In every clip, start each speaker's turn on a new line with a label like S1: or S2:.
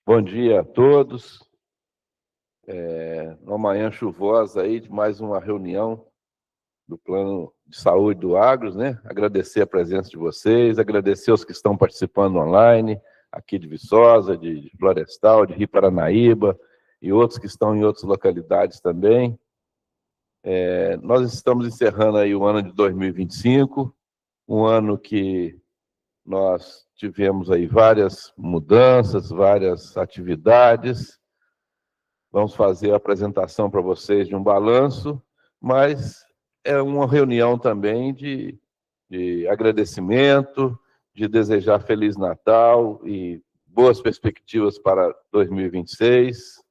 S1: Bom dia a todos. Uma manhã chuvosa aí de mais uma reunião do Plano de Saúde do Agros, né? Agradecer a presença de vocês, agradecer aos que estão participando online, aqui de Viçosa, de Florestal, de Rio Paranaíba e outros que estão em outras localidades também. Nós estamos encerrando aí o ano de 2025, um ano que nós tivemos aí várias mudanças, várias atividades. Vamos fazer a apresentação para vocês de um balanço, mas é uma reunião também de agradecimento, de desejar Feliz Natal e boas perspectivas para 2026.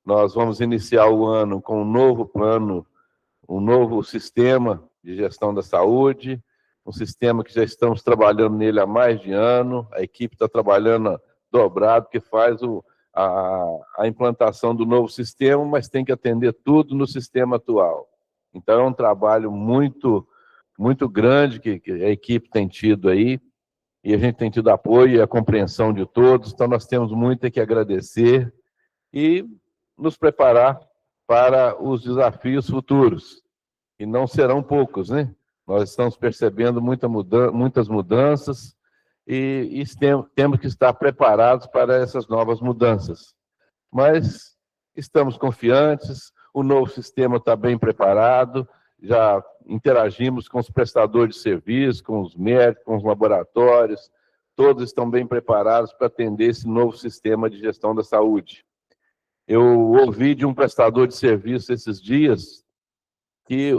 S1: Nós vamos iniciar o ano com um novo plano, um novo sistema de gestão da saúde, um sistema que já estamos trabalhando nele há mais de ano, a equipe está trabalhando dobrado, que faz a implantação do novo sistema, mas tem que atender tudo no sistema atual. Então, é um trabalho muito grande que a equipe tem tido aí, e a gente tem tido apoio e a compreensão de todos, então nós temos muito que agradecer e nos preparar para os desafios futuros, e não serão poucos, né? Nós estamos percebendo muitas mudanças e temos que estar preparados para essas novas mudanças. Mas estamos confiantes, o novo sistema está bem preparado, já interagimos com os prestadores de serviço, com os médicos, com os laboratórios, todos estão bem preparados para atender esse novo sistema de gestão da saúde. Eu ouvi de um prestador de serviço esses dias que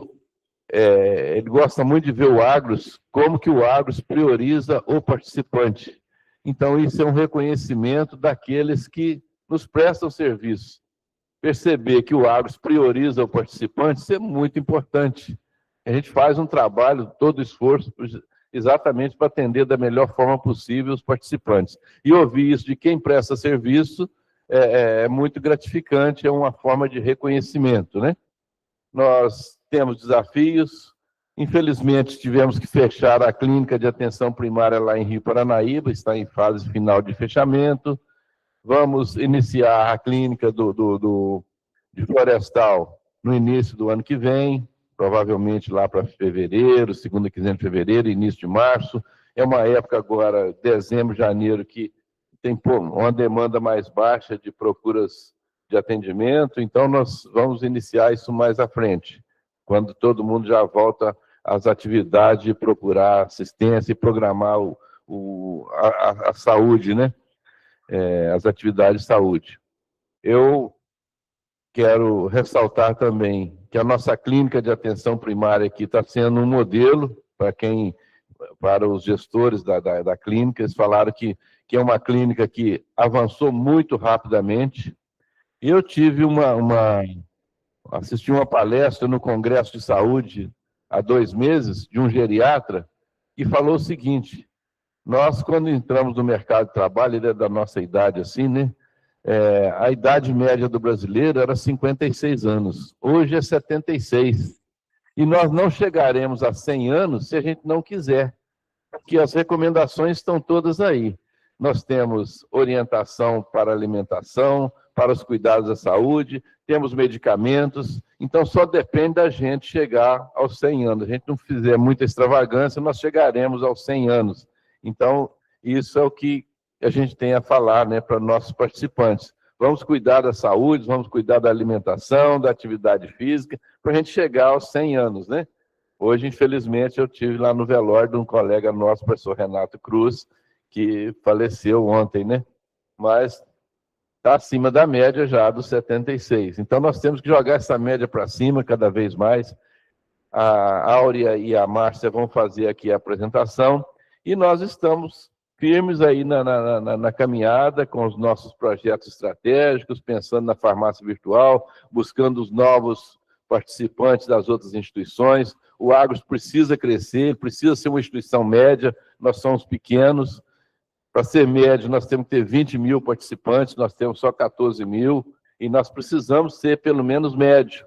S1: ele gosta muito de ver o Agros, como que o Agros prioriza o participante. Então, isso é um reconhecimento daqueles que nos prestam serviço. Perceber que o Agros prioriza o participante, isso é muito importante. A gente faz um trabalho, todo esforço, exatamente para atender da melhor forma possível os participantes. E ouvir isso de quem presta serviço é muito gratificante, é uma forma de reconhecimento, né? Nós temos desafios, infelizmente tivemos que fechar a clínica de atenção primária lá em Rio Paranaíba, está em fase final de fechamento. Vamos iniciar a clínica de Florestal no início do ano que vem, provavelmente lá para fevereiro, segunda quinzena de fevereiro, início de março. É uma época agora, dezembro, janeiro, que tem uma demanda mais baixa de procuras de atendimento, então nós vamos iniciar isso mais à frente, quando todo mundo já volta às atividades de procurar assistência e programar a saúde, né? As atividades de saúde. Eu quero ressaltar também que a nossa clínica de atenção primária aqui está sendo um modelo para os gestores da clínica. Eles falaram que é uma clínica que avançou muito rapidamente. Eu tive assisti uma palestra no Congresso de Saúde há 2 meses de um geriatra que falou o seguinte: nós, quando entramos no mercado de trabalho, ele é da nossa idade assim, né? A idade média do brasileiro era 56 anos, hoje é 76. E nós não chegaremos a 100 anos se a gente não quiser, porque as recomendações estão todas aí. Nós temos orientação para alimentação, para os cuidados da saúde, temos medicamentos, então só depende da gente chegar aos 100 anos. A gente não fizer muita extravagância, nós chegaremos aos 100 anos. Então, isso é o que a gente tem a falar, né, para nossos participantes. Vamos cuidar da saúde, vamos cuidar da alimentação, da atividade física, para a gente chegar aos 100 anos, né? Hoje, infelizmente, eu tive lá no velório de um colega nosso, professor Renato Cruz, que faleceu ontem, né? Mas está acima da média já dos 76. Então, nós temos que jogar essa média para cima cada vez mais. A Áurea e a Márcia vão fazer aqui a apresentação e nós estamos firmes aí na caminhada com os nossos projetos estratégicos, pensando na farmácia virtual, buscando os novos participantes das outras instituições. O Agros precisa crescer, precisa ser uma instituição média, nós somos pequenos. Para ser médio, nós temos que ter 20 mil participantes, nós temos só 14 mil, e nós precisamos ser pelo menos médio.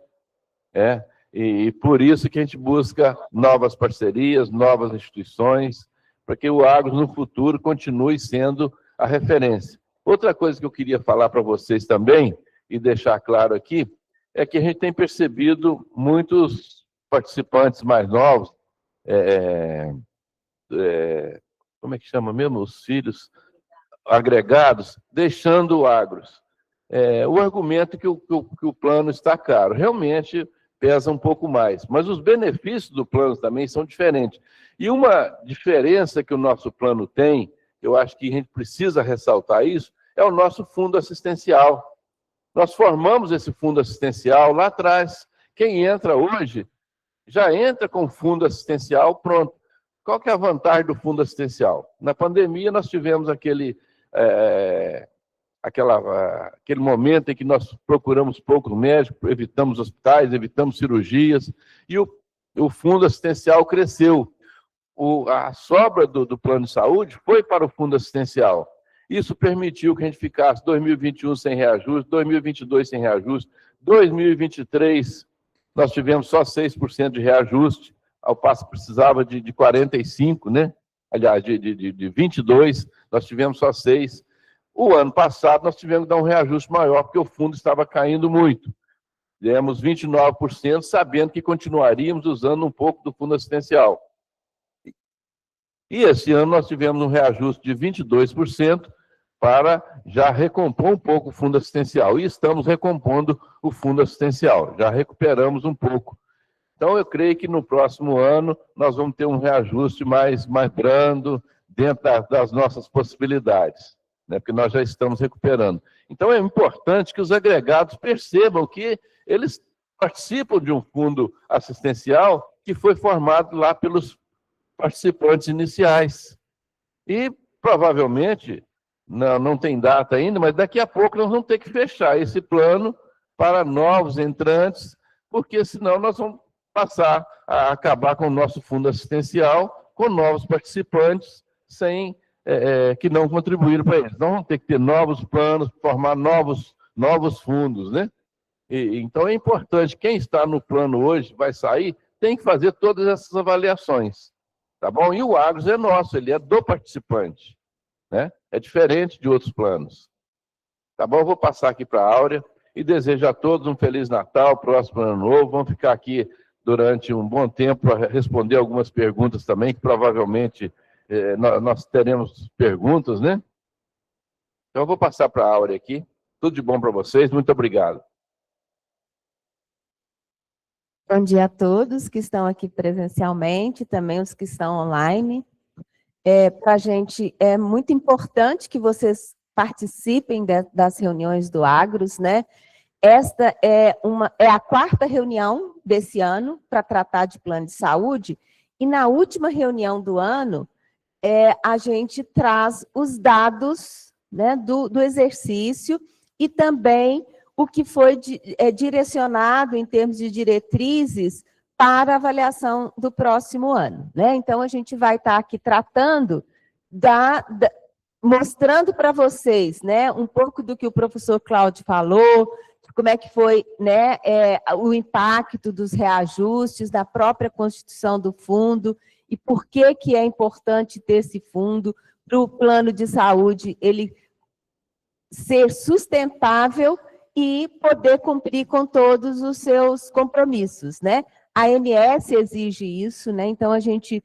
S1: E por isso que a gente busca novas parcerias, novas instituições, para que o Agros no futuro continue sendo a referência. Outra coisa que eu queria falar para vocês também, e deixar claro aqui, é que a gente tem percebido muitos participantes mais novos, como é que chama mesmo? Os filhos agregados, deixando o agros. O argumento que o plano está caro. Realmente pesa um pouco mais, mas os benefícios do plano também são diferentes. E uma diferença que o nosso plano tem, eu acho que a gente precisa ressaltar isso, é o nosso fundo assistencial. Nós formamos esse fundo assistencial lá atrás. Quem entra hoje, já entra com o fundo assistencial pronto. Qual que é a vantagem do fundo assistencial? Na pandemia, nós tivemos aquele momento em que nós procuramos poucos médicos, evitamos hospitais, evitamos cirurgias, e o fundo assistencial cresceu. A sobra do plano de saúde foi para o fundo assistencial. Isso permitiu que a gente ficasse 2021 sem reajuste, 2022 sem reajuste, 2023 nós tivemos só 6% de reajuste, ao passo que precisava de 45, né? Aliás, de 22, nós tivemos só 6. O ano passado, nós tivemos que dar um reajuste maior, porque o fundo estava caindo muito. Demos 29%, sabendo que continuaríamos usando um pouco do fundo assistencial. E esse ano nós tivemos um reajuste de 22% para já recompor um pouco o fundo assistencial. E estamos recompondo o fundo assistencial, já recuperamos um pouco. Então, eu creio que no próximo ano nós vamos ter um reajuste mais brando, dentro das nossas possibilidades, né? Porque nós já estamos recuperando. Então, é importante que os agregados percebam que eles participam de um fundo assistencial que foi formado lá pelos participantes iniciais. E, provavelmente, não tem data ainda, mas daqui a pouco nós vamos ter que fechar esse plano para novos entrantes, porque senão nós vamos passar a acabar com o nosso fundo assistencial, com novos participantes, que não contribuíram para eles. Nós vamos ter que ter novos planos, formar novos fundos, né? Então é importante, quem está no plano hoje, vai sair, tem que fazer todas essas avaliações, tá bom? E o agros é nosso, ele é do participante, né? É diferente de outros planos. Tá bom? Eu vou passar aqui para a Áurea e desejo a todos um Feliz Natal, próximo Ano Novo. Vamos ficar aqui durante um bom tempo para responder algumas perguntas também, que provavelmente nós teremos perguntas, né? Então, eu vou passar para a Áurea aqui. Tudo de bom para vocês. Muito obrigado.
S2: Bom dia a todos que estão aqui presencialmente, também os que estão online. Para a gente é muito importante que vocês participem das reuniões do Agros, né? Esta é a quarta reunião desse ano para tratar de plano de saúde, e na última reunião do ano, a gente traz os dados, né, do exercício e também o que foi direcionado em termos de diretrizes para a avaliação do próximo ano, né? Então, a gente vai estar aqui tratando, mostrando para vocês, né, um pouco do que o professor Cláudio falou, como é que foi, né, o impacto dos reajustes, da própria constituição do fundo, e por que é importante ter esse fundo para o plano de saúde ele ser sustentável e poder cumprir com todos os seus compromissos, né? A ANS exige isso, né? Então, a gente,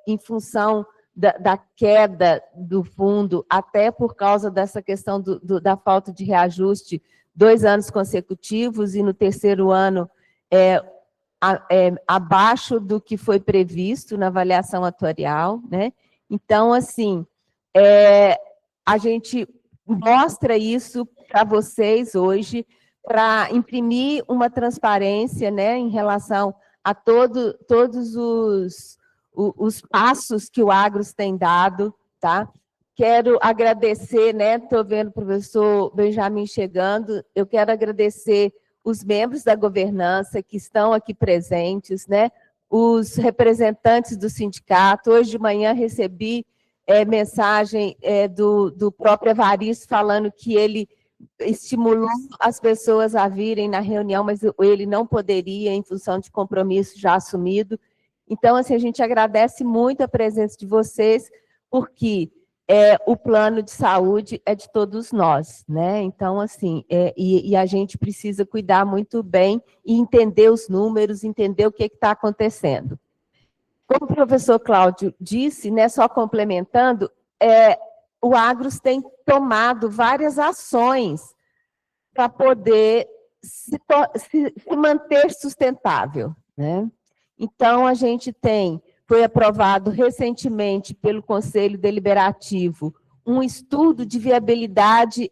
S2: em função da queda do fundo, até por causa dessa questão da falta de reajuste, 2 anos consecutivos, e no terceiro ano abaixo do que foi previsto na avaliação atuarial, né? Então, assim, a gente mostra isso para vocês hoje, para imprimir uma transparência, né, em relação a todos os passos que o Agros tem dado, tá? Quero agradecer, né, estou vendo o professor Benjamin chegando, eu quero agradecer os membros da governança que estão aqui presentes, né, os representantes do sindicato. Hoje de manhã recebi mensagem do próprio Evaristo falando que ele estimulou as pessoas a virem na reunião, mas ele não poderia em função de compromisso já assumido. Então, assim, a gente agradece muito a presença de vocês, porque o plano de saúde é de todos nós, né? Então, assim, e a gente precisa cuidar muito bem e entender os números, entender o que está acontecendo. Como o professor Cláudio disse, né, só complementando, o Agros tem tomado várias ações para poder se manter sustentável, né? Então, a gente foi aprovado recentemente pelo Conselho Deliberativo um estudo de viabilidade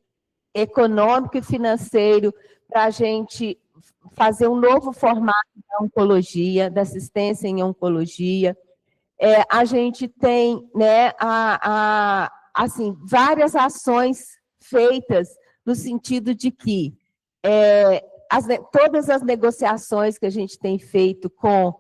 S2: econômico e financeiro para a gente fazer um novo formato da oncologia, da assistência em oncologia. A gente tem, né, assim, várias ações feitas no sentido de que todas as negociações que a gente tem feito com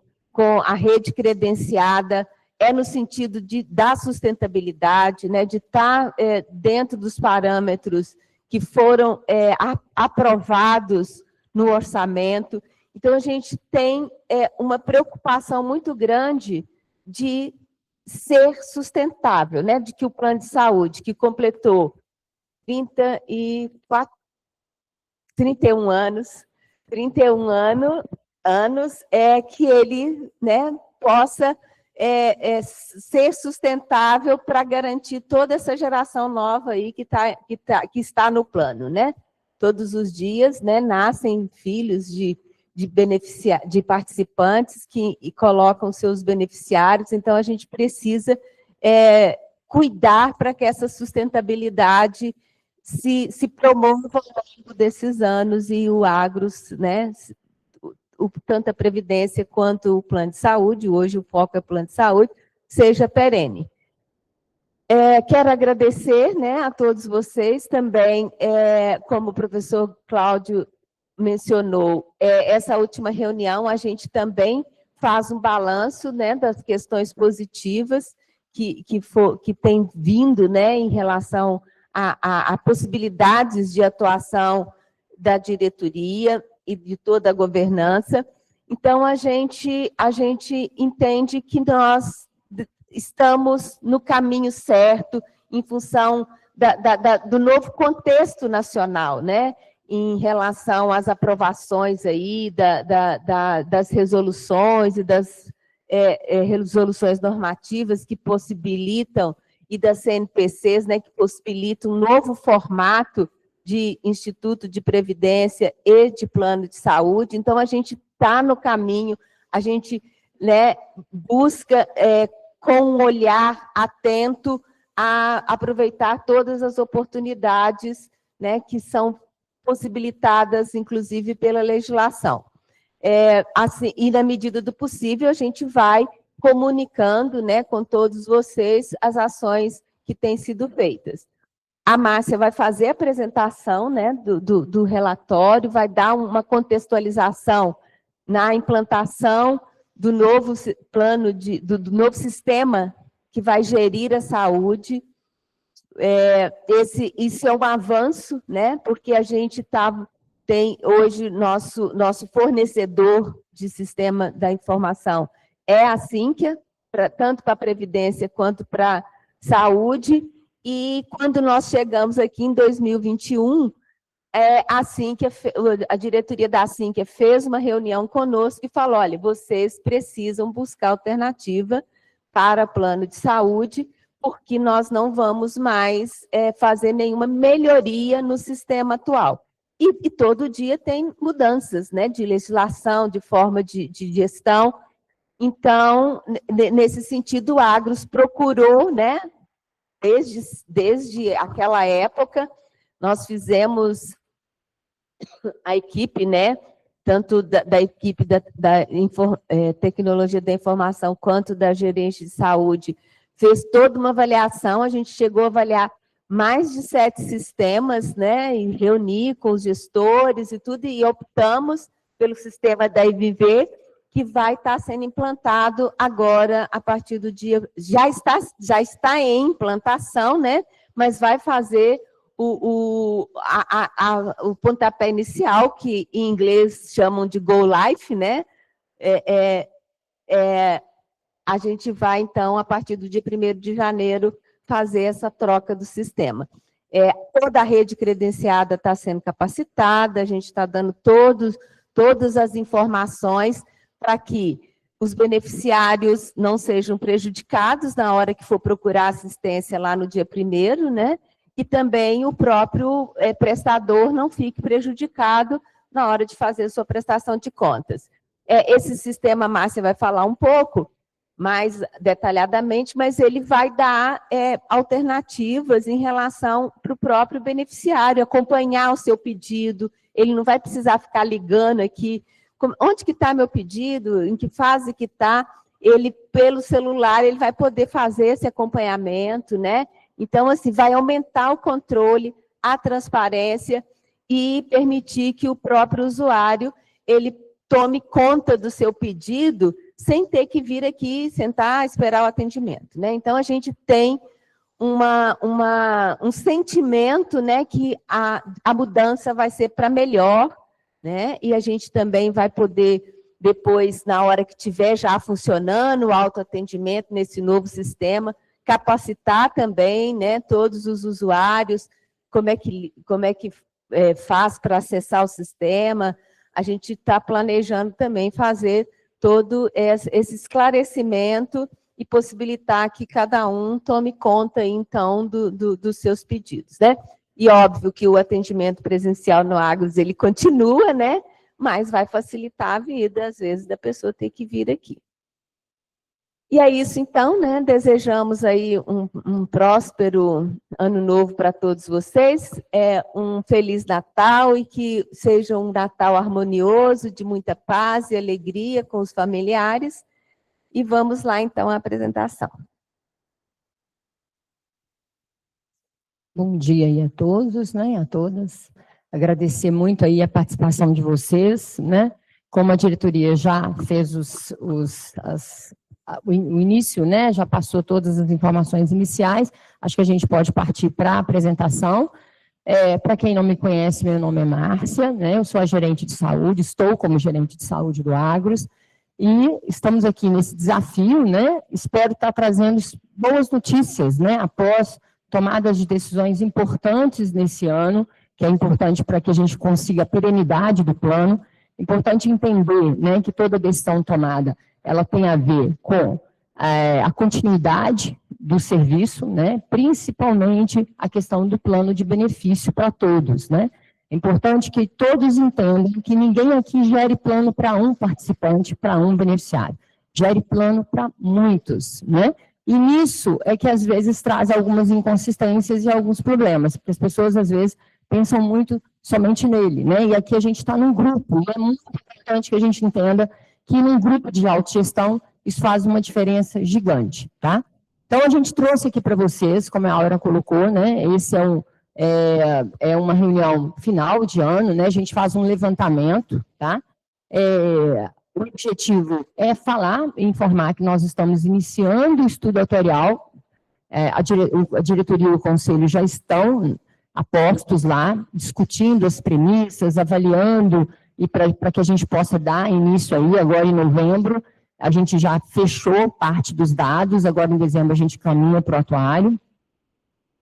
S2: a rede credenciada no sentido da sustentabilidade, né, de estar dentro dos parâmetros que foram aprovados no orçamento. Então, a gente tem uma preocupação muito grande de ser sustentável, né, de que o plano de saúde, que completou 31 anos, que ele, né, possa ser sustentável para garantir toda essa geração nova aí que está no plano, né? Todos os dias, né, nascem filhos de participantes que colocam seus beneficiários, então a gente precisa cuidar para que essa sustentabilidade se promova ao longo desses anos e o Agros, né, tanto a Previdência quanto o plano de saúde, hoje o foco é o plano de saúde, seja perene. Quero agradecer, né, a todos vocês também, como o professor Cláudio mencionou, essa última reunião a gente também faz um balanço, né, das questões positivas que tem vindo, né, em relação a possibilidades de atuação da diretoria e de toda a governança. Então, a gente entende que nós estamos no caminho certo em função do novo contexto nacional, né? Em relação às aprovações aí das resoluções e das resoluções normativas que possibilitam, e das CNPCs, né, que possibilitam um novo formato de Instituto de Previdência e de Plano de Saúde. Então, a gente está no caminho, a gente, né, busca com um olhar atento a aproveitar todas as oportunidades, né, que são possibilitadas, inclusive, pela legislação. Assim, e, na medida do possível, a gente vai comunicando, né, com todos vocês as ações que têm sido feitas. A Márcia vai fazer a apresentação, né, do relatório, vai dar uma contextualização na implantação do novo plano, do novo sistema que vai gerir a saúde. Isso é um avanço, né, porque a gente tem hoje nosso fornecedor de sistema da informação a Sinqia, tanto para a Previdência quanto para a Saúde, e quando nós chegamos aqui em 2021, a diretoria da Sinqia fez uma reunião conosco e falou, olha, vocês precisam buscar alternativa para plano de saúde, porque nós não vamos mais fazer nenhuma melhoria no sistema atual. E todo dia tem mudanças, né, de legislação, de forma de gestão. Então, nesse sentido, o Agros procurou, né, desde aquela época, nós fizemos a equipe, né, tanto da equipe da tecnologia da informação, quanto da gerência de saúde, fez toda uma avaliação, a gente chegou a avaliar mais de 7 sistemas, né, e reunir com os gestores e tudo, e optamos pelo sistema da IVV, que vai estar sendo implantado agora, a partir do dia... Já está em implantação, né? Mas vai fazer o pontapé inicial, que em inglês chamam de Go Live, né? A gente vai, então, a partir do dia 1º de janeiro, fazer essa troca do sistema. Toda a rede credenciada está sendo capacitada, a gente está dando todas as informações para que os beneficiários não sejam prejudicados na hora que for procurar assistência lá no dia 1º, né? E também o próprio prestador não fique prejudicado na hora de fazer sua prestação de contas. Esse sistema, a Márcia vai falar um pouco mais detalhadamente, mas ele vai dar alternativas em relação para o próprio beneficiário, acompanhar o seu pedido, ele não vai precisar ficar ligando aqui, onde que está meu pedido, em que fase que está, ele, pelo celular, ele vai poder fazer esse acompanhamento, né? Então, assim, vai aumentar o controle, a transparência e permitir que o próprio usuário, ele tome conta do seu pedido sem ter que vir aqui, sentar, esperar o atendimento, né? Então, a gente tem um sentimento, né, que a mudança vai ser para melhor, né? E a gente também vai poder, depois, na hora que estiver já funcionando o autoatendimento nesse novo sistema, capacitar também, né, todos os usuários, como é que faz para acessar o sistema. A gente está planejando também fazer todo esse esclarecimento e possibilitar que cada um tome conta, então, dos seus pedidos, né? E óbvio que o atendimento presencial no Agros, ele continua, né? Mas vai facilitar a vida, às vezes, da pessoa ter que vir aqui. E é isso, então, né? Desejamos aí um próspero ano novo para todos vocês, um Feliz Natal e que seja um Natal harmonioso, de muita paz e alegria com os familiares. E vamos lá, então, à apresentação.
S3: Bom dia aí a todos, né, a todas. Agradecer muito aí a participação de vocês, né? Como a diretoria já fez o início, né, já passou todas as informações iniciais, acho que a gente pode partir para a apresentação. Para quem não me conhece, meu nome é Márcia, né, eu sou a gerente de saúde, estou como gerente de saúde do Agros, e estamos aqui nesse desafio, né, espero estar trazendo boas notícias, né, após tomadas de decisões importantes nesse ano, que é importante para que a gente consiga a perenidade do plano, importante entender, né, que toda decisão tomada, ela tem a ver com a continuidade do serviço, né, principalmente a questão do plano de benefício para todos, né. É importante que todos entendam que ninguém aqui gere plano para um participante, para um beneficiário, gere plano para muitos, né. E nisso é que às vezes traz algumas inconsistências e alguns problemas, porque as pessoas às vezes pensam muito somente nele, né? E aqui a gente está num grupo, e é muito importante que a gente entenda que num grupo de autogestão isso faz uma diferença gigante, tá? Então a gente trouxe aqui para vocês, como a Aura colocou, né? Esse é uma reunião final de ano, né? A gente faz um levantamento, tá? O objetivo é falar e informar que nós estamos iniciando o estudo atuarial, a diretoria e o conselho já estão apostos lá, discutindo as premissas, avaliando, e para que a gente possa dar início aí, agora em novembro, a gente já fechou parte dos dados, agora em dezembro a gente caminha para o atuário.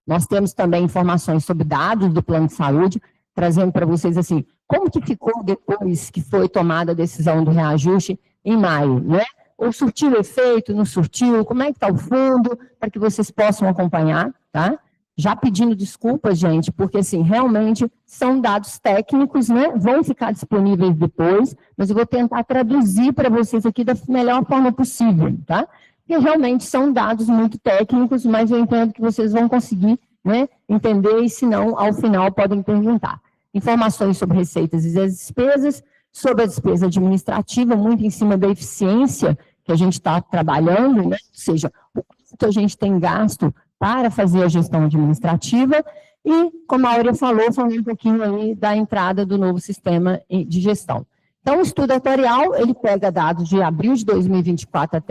S3: Nós temos também informações sobre dados do plano de saúde, trazendo para vocês assim, como que ficou depois que foi tomada a decisão do reajuste em maio, né? Ou surtiu efeito, não surtiu, como é que está o fundo, para que vocês possam acompanhar, tá? Já pedindo desculpas, gente, porque assim, realmente são dados técnicos, né? Vão ficar disponíveis depois, mas eu vou tentar traduzir para vocês aqui da melhor forma possível, tá? Porque realmente são dados muito técnicos, mas eu entendo que vocês vão conseguir, né, entender e, se não, ao final podem perguntar. Informações sobre receitas e despesas, sobre a despesa administrativa, muito em cima da eficiência que a gente está trabalhando, né? Ou seja, o quanto a gente tem gasto para fazer a gestão administrativa e, como a Áurea falou, falando um pouquinho aí da entrada do novo sistema de gestão. Então, o estudo atuarial, ele pega dados de abril de 2024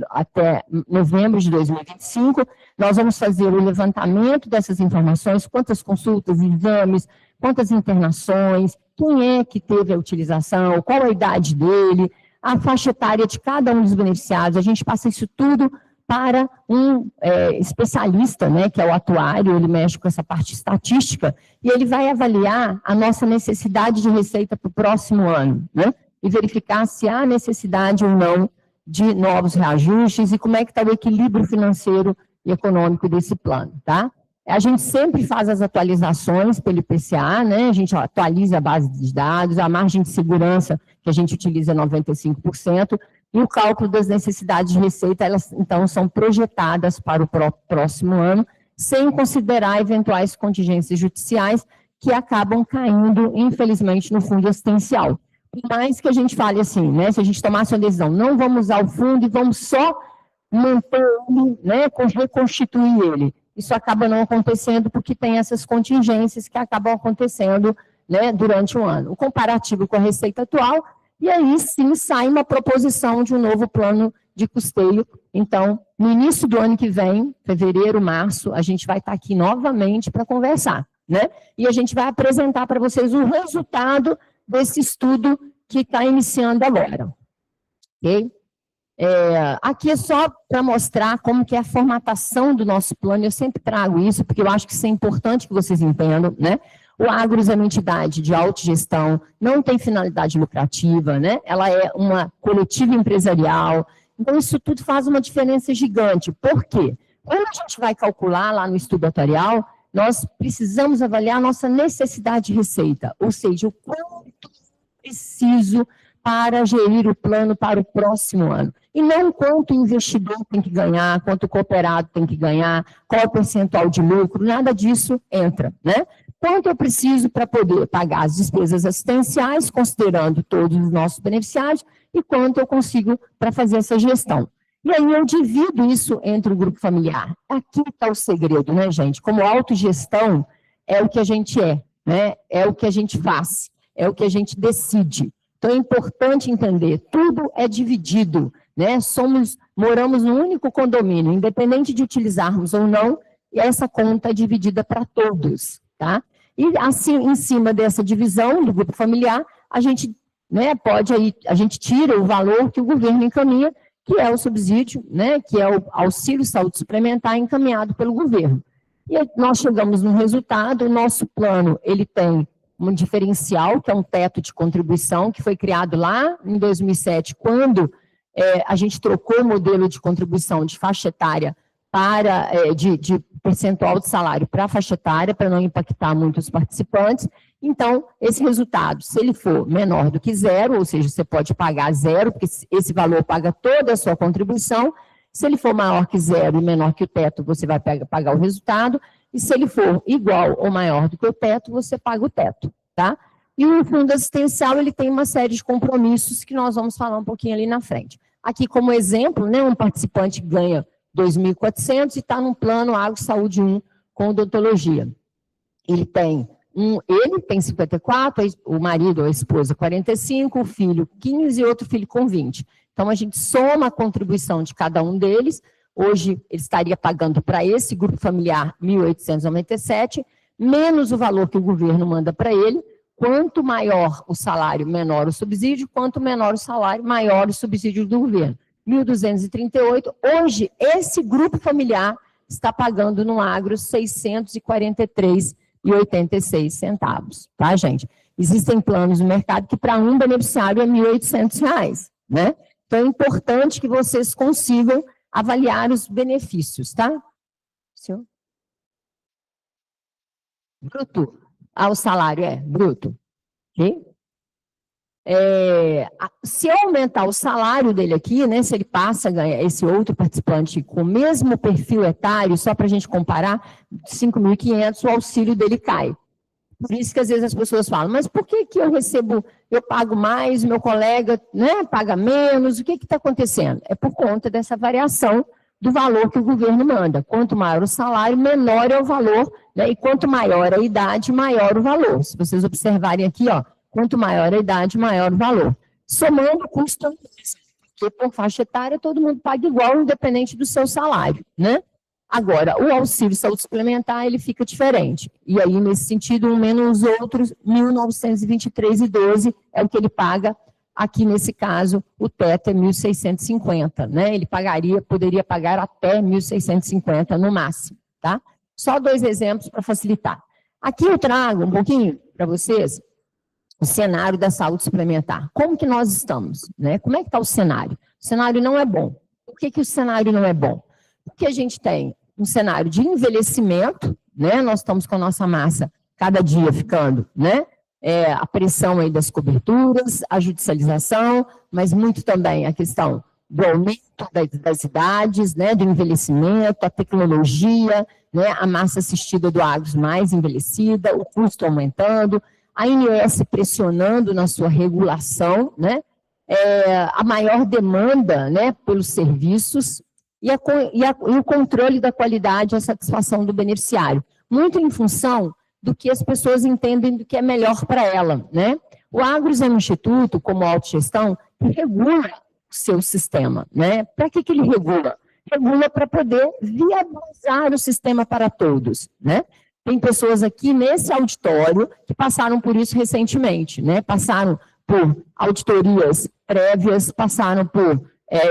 S3: até novembro de 2025, nós vamos fazer o levantamento dessas informações, quantas consultas, exames, quantas internações, quem é que teve a utilização, qual a idade dele, a faixa etária de cada um dos beneficiários, a gente passa isso tudo para um especialista, né, que é o atuário, ele mexe com essa parte estatística, e ele vai avaliar a nossa necessidade de receita para o próximo ano, né, e verificar se há necessidade ou não de novos reajustes e como é que está o equilíbrio financeiro e econômico desse plano, tá? A gente sempre faz as atualizações pelo IPCA, né? A gente atualiza a base de dados, a margem de segurança que a gente utiliza é 95%, e o cálculo das necessidades de receita, elas então são projetadas para o próximo ano, sem considerar eventuais contingências judiciais que acabam caindo, infelizmente, no fundo assistencial. Por mais que a gente fale assim, né? Se a gente tomasse uma decisão, não vamos usar o fundo e vamos só manter ele, né? Reconstituir ele. Isso acaba não acontecendo porque tem essas contingências que acabam acontecendo, né, durante o ano. O comparativo com a receita atual, e aí sim sai uma proposição de um novo plano de custeio. Então, no início do ano que vem, fevereiro, março, a gente vai estar aqui novamente para conversar, né? E a gente vai apresentar para vocês o resultado desse estudo que está iniciando agora. Ok? Aqui é só para mostrar como que é a formatação do nosso plano. Eu sempre trago isso, porque eu acho que isso é importante que vocês entendam, né? O Agros é uma entidade de autogestão, não tem finalidade lucrativa, né? Ela é uma coletiva empresarial. Então, isso tudo faz uma diferença gigante. Por quê? Quando a gente vai calcular lá no estudo atuarial, nós precisamos avaliar a nossa necessidade de receita, ou seja, o quanto preciso para gerir o plano para o próximo ano. E não quanto o investidor tem que ganhar, quanto o cooperado tem que ganhar, qual o percentual de lucro, nada disso entra, né? Quanto eu preciso para poder pagar as despesas assistenciais, considerando todos os nossos beneficiários, e quanto eu consigo para fazer essa gestão. E aí eu divido isso entre o grupo familiar. Aqui está o segredo, né, gente? Como autogestão é o que a gente é, né? É o que a gente faz, é o que a gente decide. Então é importante entender, tudo é dividido, né? Moramos num único condomínio, independente de utilizarmos ou não, e essa conta é dividida para todos, tá? E assim, em cima dessa divisão do grupo familiar, a gente, né, a gente tira o valor que o governo encaminha, que é o subsídio, né, que é o auxílio saúde suplementar encaminhado pelo governo. E nós chegamos no resultado, o nosso plano, ele tem um diferencial, que é um teto de contribuição, que foi criado lá em 2007, quando a gente trocou o modelo de contribuição de faixa etária para, de percentual de salário para a faixa etária, para não impactar muito os participantes. Então, esse resultado, se ele for menor do que zero, ou seja, você pode pagar zero, porque esse valor paga toda a sua contribuição. Se ele for maior que zero e menor que o teto, você vai pagar o resultado. E se ele for igual ou maior do que o teto, você paga o teto, tá? E o fundo assistencial, ele tem uma série de compromissos que nós vamos falar um pouquinho ali na frente. Aqui, como exemplo, né, um participante ganha 2.400 e está num plano Agro Saúde 1 com odontologia. Ele tem 54, o marido ou a esposa 45, o filho 15 e outro filho com 20. Então, a gente soma a contribuição de cada um deles. Hoje, ele estaria pagando para esse grupo familiar 1.897, menos o valor que o governo manda para ele. Quanto maior o salário, menor o subsídio. Quanto menor o salário, maior o subsídio do governo. 1.238. Hoje, esse grupo familiar está pagando no agro R$ 643,86, tá, gente? Existem planos no mercado que para um beneficiário é R$ 1.800, né? Então, é importante que vocês consigam avaliar os benefícios, tá? Senhor? Bruto. O salário é bruto. Ok? Se eu aumentar o salário dele aqui, né, se ele passa a ganhar, esse outro participante com o mesmo perfil etário, só para a gente comparar, 5.500, o auxílio dele cai. Por isso que às vezes as pessoas falam, mas por que que eu pago mais, meu colega, né, paga menos, o que está acontecendo? É por conta dessa variação do valor que o governo manda. Quanto maior o salário, menor é o valor, né, e quanto maior a idade, maior o valor. Se vocês observarem aqui, ó, quanto maior a idade, maior o valor. Somando o custo, porque por faixa etária todo mundo paga igual, independente do seu salário, né? Agora, o auxílio saúde suplementar, ele fica diferente. E aí, nesse sentido, um menos os outros, R$ 1.923,12 é o que ele paga Aqui, nesse caso, o teto é 1.650, né? Ele poderia pagar até 1.650 no máximo, tá? Só 2 exemplos para facilitar. Aqui eu trago um pouquinho para vocês o cenário da saúde suplementar. Como que nós estamos, né? Como é que está o cenário? O cenário não é bom. Por que o cenário não é bom? Porque a gente tem um cenário de envelhecimento, né? Nós estamos com a nossa massa cada dia ficando, né? A pressão aí das coberturas, a judicialização, mas muito também a questão do aumento das idades, né? Do envelhecimento, a tecnologia, né? A massa assistida do agro mais envelhecida, o custo aumentando, a ANS pressionando na sua regulação, né? A maior demanda, né, pelos serviços e o controle da qualidade e a satisfação do beneficiário. Muito em função do que as pessoas entendem do que é melhor para ela, né? O Agros é um instituto, como autogestão, que regula o seu sistema, né? Para que ele regula? Regula para poder viabilizar o sistema para todos, né? Tem pessoas aqui nesse auditório que passaram por isso recentemente, né? Passaram por auditorias prévias, passaram por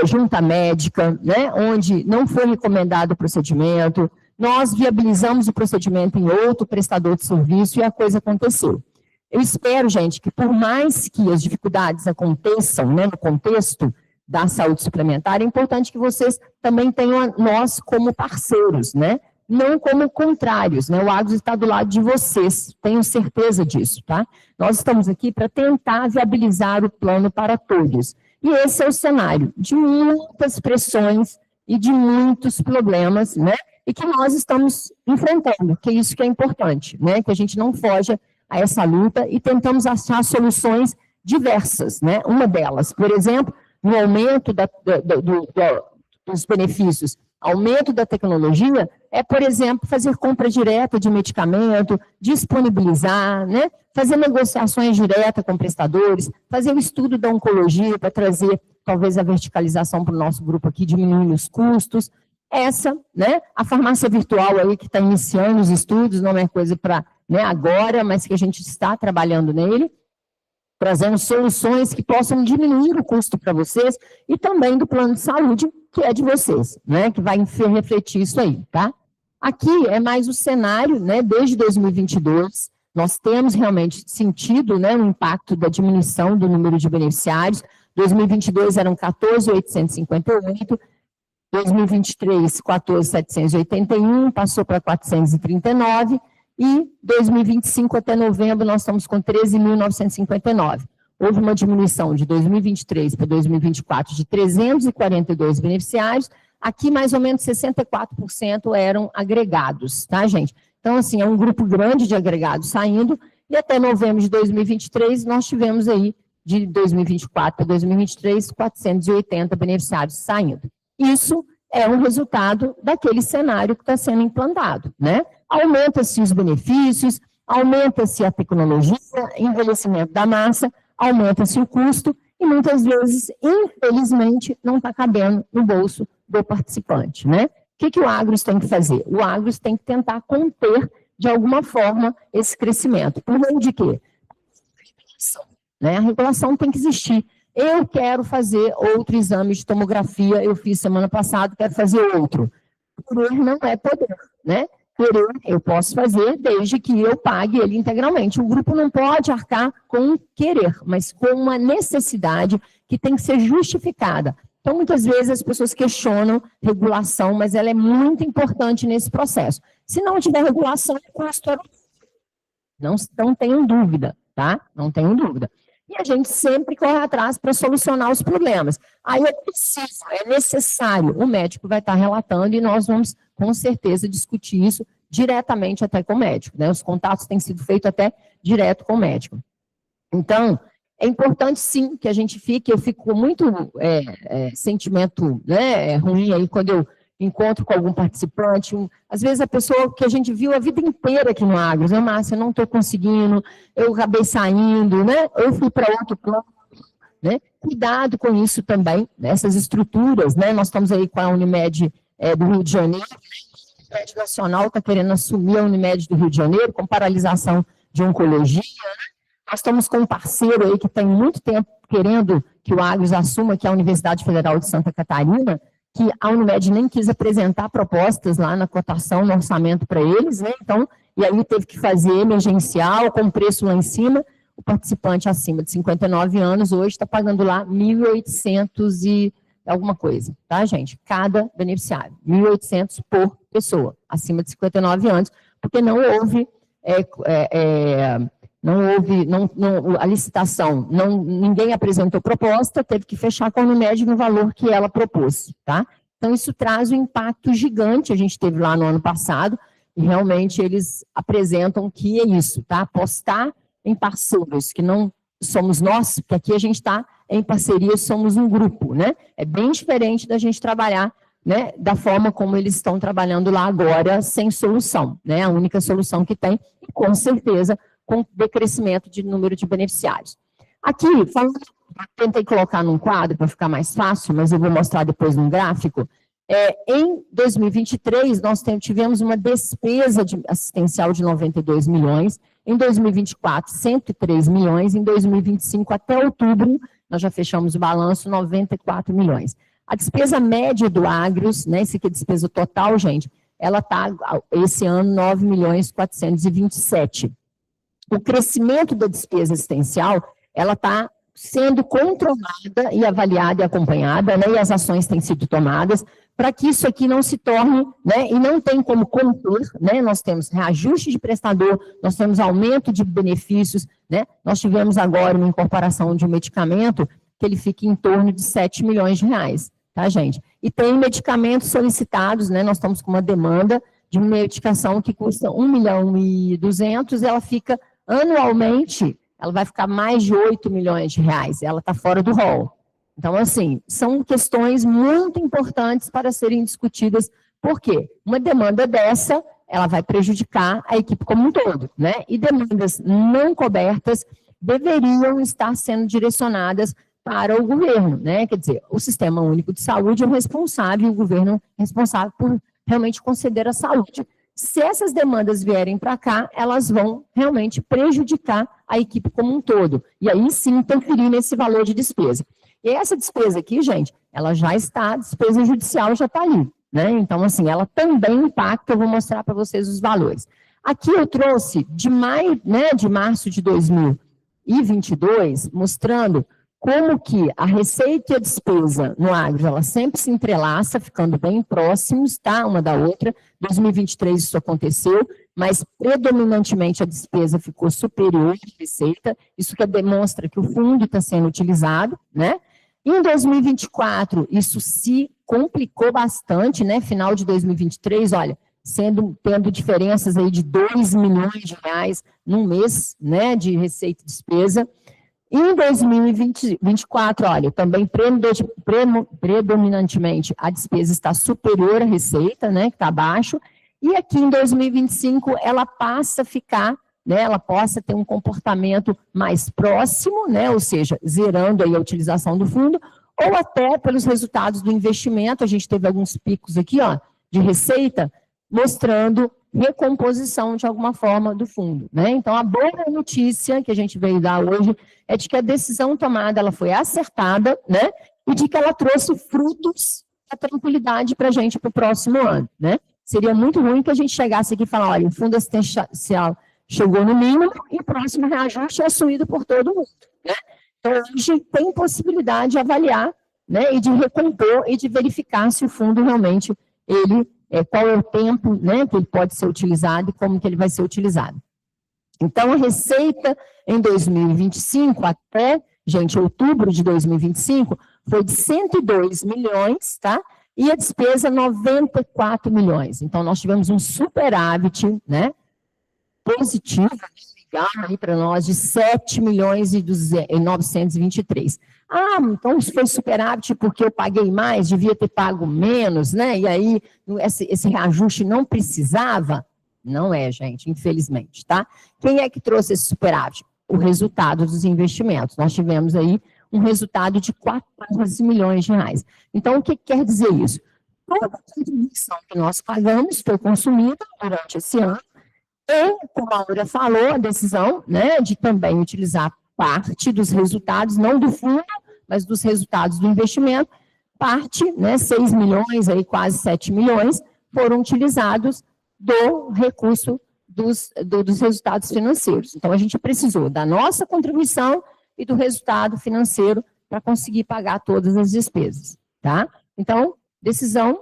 S3: junta médica, né? Onde não foi recomendado o procedimento, nós viabilizamos o procedimento em outro prestador de serviço e a coisa aconteceu. Eu espero, gente, que por mais que as dificuldades aconteçam, né, no contexto da saúde suplementar, é importante que vocês também tenham nós como parceiros, né? Não como contrários, né? O Agros está do lado de vocês, tenho certeza disso, tá? Nós estamos aqui para tentar viabilizar o plano para todos. E esse é o cenário de muitas pressões e de muitos problemas, né? E que nós estamos enfrentando, que é isso que é importante, né? Que a gente não foge a essa luta e tentamos achar soluções diversas, né? Uma delas, por exemplo, no aumento dos benefícios, aumento da tecnologia, por exemplo, fazer compra direta de medicamento, disponibilizar, né? Fazer negociações diretas com prestadores, fazer o estudo da oncologia para trazer, talvez, a verticalização para o nosso grupo aqui, diminuindo os custos. Essa, né? A farmácia virtual aí que está iniciando os estudos, não é coisa para, né, agora, mas que a gente está trabalhando nele, trazendo soluções que possam diminuir o custo para vocês e também do plano de saúde, que é de vocês, né, que vai refletir isso aí, tá? Aqui é mais o cenário, né, desde 2022, nós temos realmente sentido, né, o impacto da diminuição do número de beneficiários. 2022 eram 14.858, 2023, 14.781, passou para 439, e 2025 até novembro nós estamos com 13.959. Houve uma diminuição de 2023 para 2024 de 342 beneficiários, aqui mais ou menos 64% eram agregados, tá, gente? Então, assim, é um grupo grande de agregados saindo, e até novembro de 2023 nós tivemos aí, de 2024 para 2023, 480 beneficiários saindo. Isso é um resultado daquele cenário que está sendo implantado, né? Aumenta-se os benefícios, aumenta-se a tecnologia, envelhecimento da massa, aumenta-se o custo e muitas vezes, infelizmente, não está cabendo no bolso do participante, né? O que o Agros tem que fazer? O Agros tem que tentar conter, de alguma forma, esse crescimento. Por meio de quê? Né? A regulação tem que existir. Eu quero fazer outro exame de tomografia, eu fiz semana passada, quero fazer outro. Querer não é poder, né? Querer eu posso fazer desde que eu pague ele integralmente. O grupo não pode arcar com querer, mas com uma necessidade que tem que ser justificada. Então, muitas vezes as pessoas questionam regulação, mas ela é muito importante nesse processo. Se não tiver regulação, o custo é... Não tenham dúvida, tá? Não tenham dúvida. E a gente sempre corre atrás para solucionar os problemas. Aí é preciso, é necessário, o médico vai estar relatando e nós vamos, com certeza, discutir isso diretamente até com o médico, né? Os contatos têm sido feitos até direto com o médico. Então, é importante, sim, que a gente fique, eu fico com muito sentimento, né, ruim aí quando eu encontro com algum participante, às vezes a pessoa que a gente viu a vida inteira aqui no Agros, né, Márcia, eu não estou conseguindo, eu acabei saindo, né, eu fui para outro plano, né, cuidado com isso também, né, essas estruturas, né, nós estamos aí com a Unimed do Rio de Janeiro, a Unimed Nacional está querendo assumir a Unimed do Rio de Janeiro, com paralisação de oncologia, né, Nós estamos com um parceiro aí que tem muito tempo querendo que o Agros assuma, que é a Universidade Federal de Santa Catarina, que a Unimed nem quis apresentar propostas lá na cotação, no orçamento para eles, né? Então, e aí teve que fazer emergencial, com preço lá em cima. O participante acima de 59 anos hoje está pagando lá 1.800 e alguma coisa, tá, gente? Cada beneficiário, 1.800 por pessoa, acima de 59 anos, porque não houve a licitação, ninguém apresentou proposta, teve que fechar com a Unimed no valor que ela propôs, tá? Então, isso traz um impacto gigante, a gente teve lá no ano passado, e realmente eles apresentam que é isso, tá? Apostar em parceiros, que não somos nós, porque aqui a gente está em parceria, somos um grupo, né? É bem diferente da gente trabalhar, né, da forma como eles estão trabalhando lá agora, sem solução, né? A única solução que tem, com certeza, com decrescimento de número de beneficiários. Aqui, tentei colocar num quadro para ficar mais fácil, mas eu vou mostrar depois num gráfico. Em 2023, nós tivemos uma despesa assistencial de 92 milhões, em 2024, 103 milhões, em 2025, até outubro, nós já fechamos o balanço, 94 milhões. A despesa média do Agros, né, esse aqui é a despesa total, gente, ela está, esse ano, 9 milhões 427. O crescimento da despesa assistencial, ela está sendo controlada e avaliada e acompanhada, né, e as ações têm sido tomadas para que isso aqui não se torne, né, e não tem como conter, né, nós temos reajuste de prestador, nós temos aumento de benefícios, né, nós tivemos agora uma incorporação de um medicamento que ele fica em torno de 7 milhões de reais, tá, gente? E tem medicamentos solicitados, né, nós estamos com uma demanda de uma medicação que custa 1.200.000, ela fica anualmente, ela vai ficar mais de 8 milhões de reais, ela está fora do rol. Então, assim, são questões muito importantes para serem discutidas, porque uma demanda dessa, ela vai prejudicar a equipe como um todo, né? E demandas não cobertas deveriam estar sendo direcionadas para o governo, né? Quer dizer, o Sistema Único de Saúde é o responsável, o governo é responsável por realmente conceder a saúde. Se essas demandas vierem para cá, elas vão realmente prejudicar a equipe como um todo. E aí sim interferir nesse valor de despesa. E essa despesa aqui, gente, ela já está, a despesa judicial já está ali, né? Então, assim, ela também impacta, eu vou mostrar para vocês os valores. Aqui eu trouxe de maio, né, de março de 2022, mostrando como que a receita e a despesa no agro, ela sempre se entrelaça, ficando bem próximos, tá, uma da outra. 2023 isso aconteceu, mas predominantemente a despesa ficou superior à receita, isso que demonstra que o fundo está sendo utilizado, né? Em 2024, isso se complicou bastante, né? Final de 2023, olha, tendo diferenças aí de 2 milhões de reais num mês, né, de receita e despesa. Em 2024, olha, também predominantemente a despesa está superior à receita, né, que está abaixo, e aqui em 2025 ela passa a ficar, né, ela possa ter um comportamento mais próximo, né, ou seja, zerando aí a utilização do fundo, ou até pelos resultados do investimento, a gente teve alguns picos aqui, ó, de receita, mostrando recomposição de alguma forma do fundo, né? Então, a boa notícia que a gente veio dar hoje é de que a decisão tomada, ela foi acertada, né? E de que ela trouxe frutos da tranquilidade para a gente para o próximo ano, né? Seria muito ruim que a gente chegasse aqui e falasse, olha, o fundo assistencial chegou no mínimo e o próximo reajuste é assumido por todo mundo, né? Então, hoje tem possibilidade de avaliar, né? E de recompor e de verificar se o fundo realmente, qual é o tempo, né, que ele pode ser utilizado e como que ele vai ser utilizado. Então, a receita em 2025, até, gente, outubro de 2025, foi de 102 milhões, tá? E a despesa, 94 milhões. Então, nós tivemos um superávit, né, positivo, legal aí para nós, de 7 milhões e 923. Ah, então isso foi superávit porque eu paguei mais, devia ter pago menos, né? E aí esse reajuste não precisava? Não é, gente, infelizmente, tá? Quem é que trouxe esse superávit? O resultado dos investimentos. Nós tivemos aí um resultado de 14 milhões de reais. Então, o que quer dizer isso? Toda a contribuição que nós pagamos foi consumida durante esse ano, E, como a Aura falou, a decisão, né, de também utilizar parte dos resultados, não do fundo, mas dos resultados do investimento, parte, né, 6 milhões, aí quase 7 milhões, foram utilizados do recurso dos resultados financeiros. Então, a gente precisou da nossa contribuição e do resultado financeiro para conseguir pagar todas as despesas, tá? Então, decisão,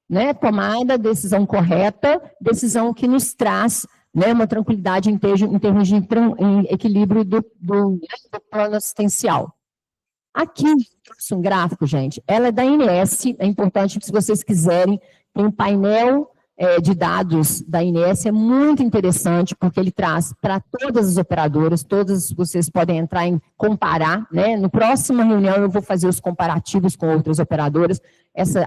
S3: né, tomada, decisão correta, decisão que nos traz, né, uma tranquilidade em termos de equilíbrio do plano assistencial. Aqui, trouxe um gráfico, gente, ela é da INES, é importante que, se vocês quiserem, tem um painel de dados da INES, é muito interessante, porque ele traz para todas as operadoras, todas vocês podem entrar em comparar, né? No próxima reunião eu vou fazer os comparativos com outras operadoras,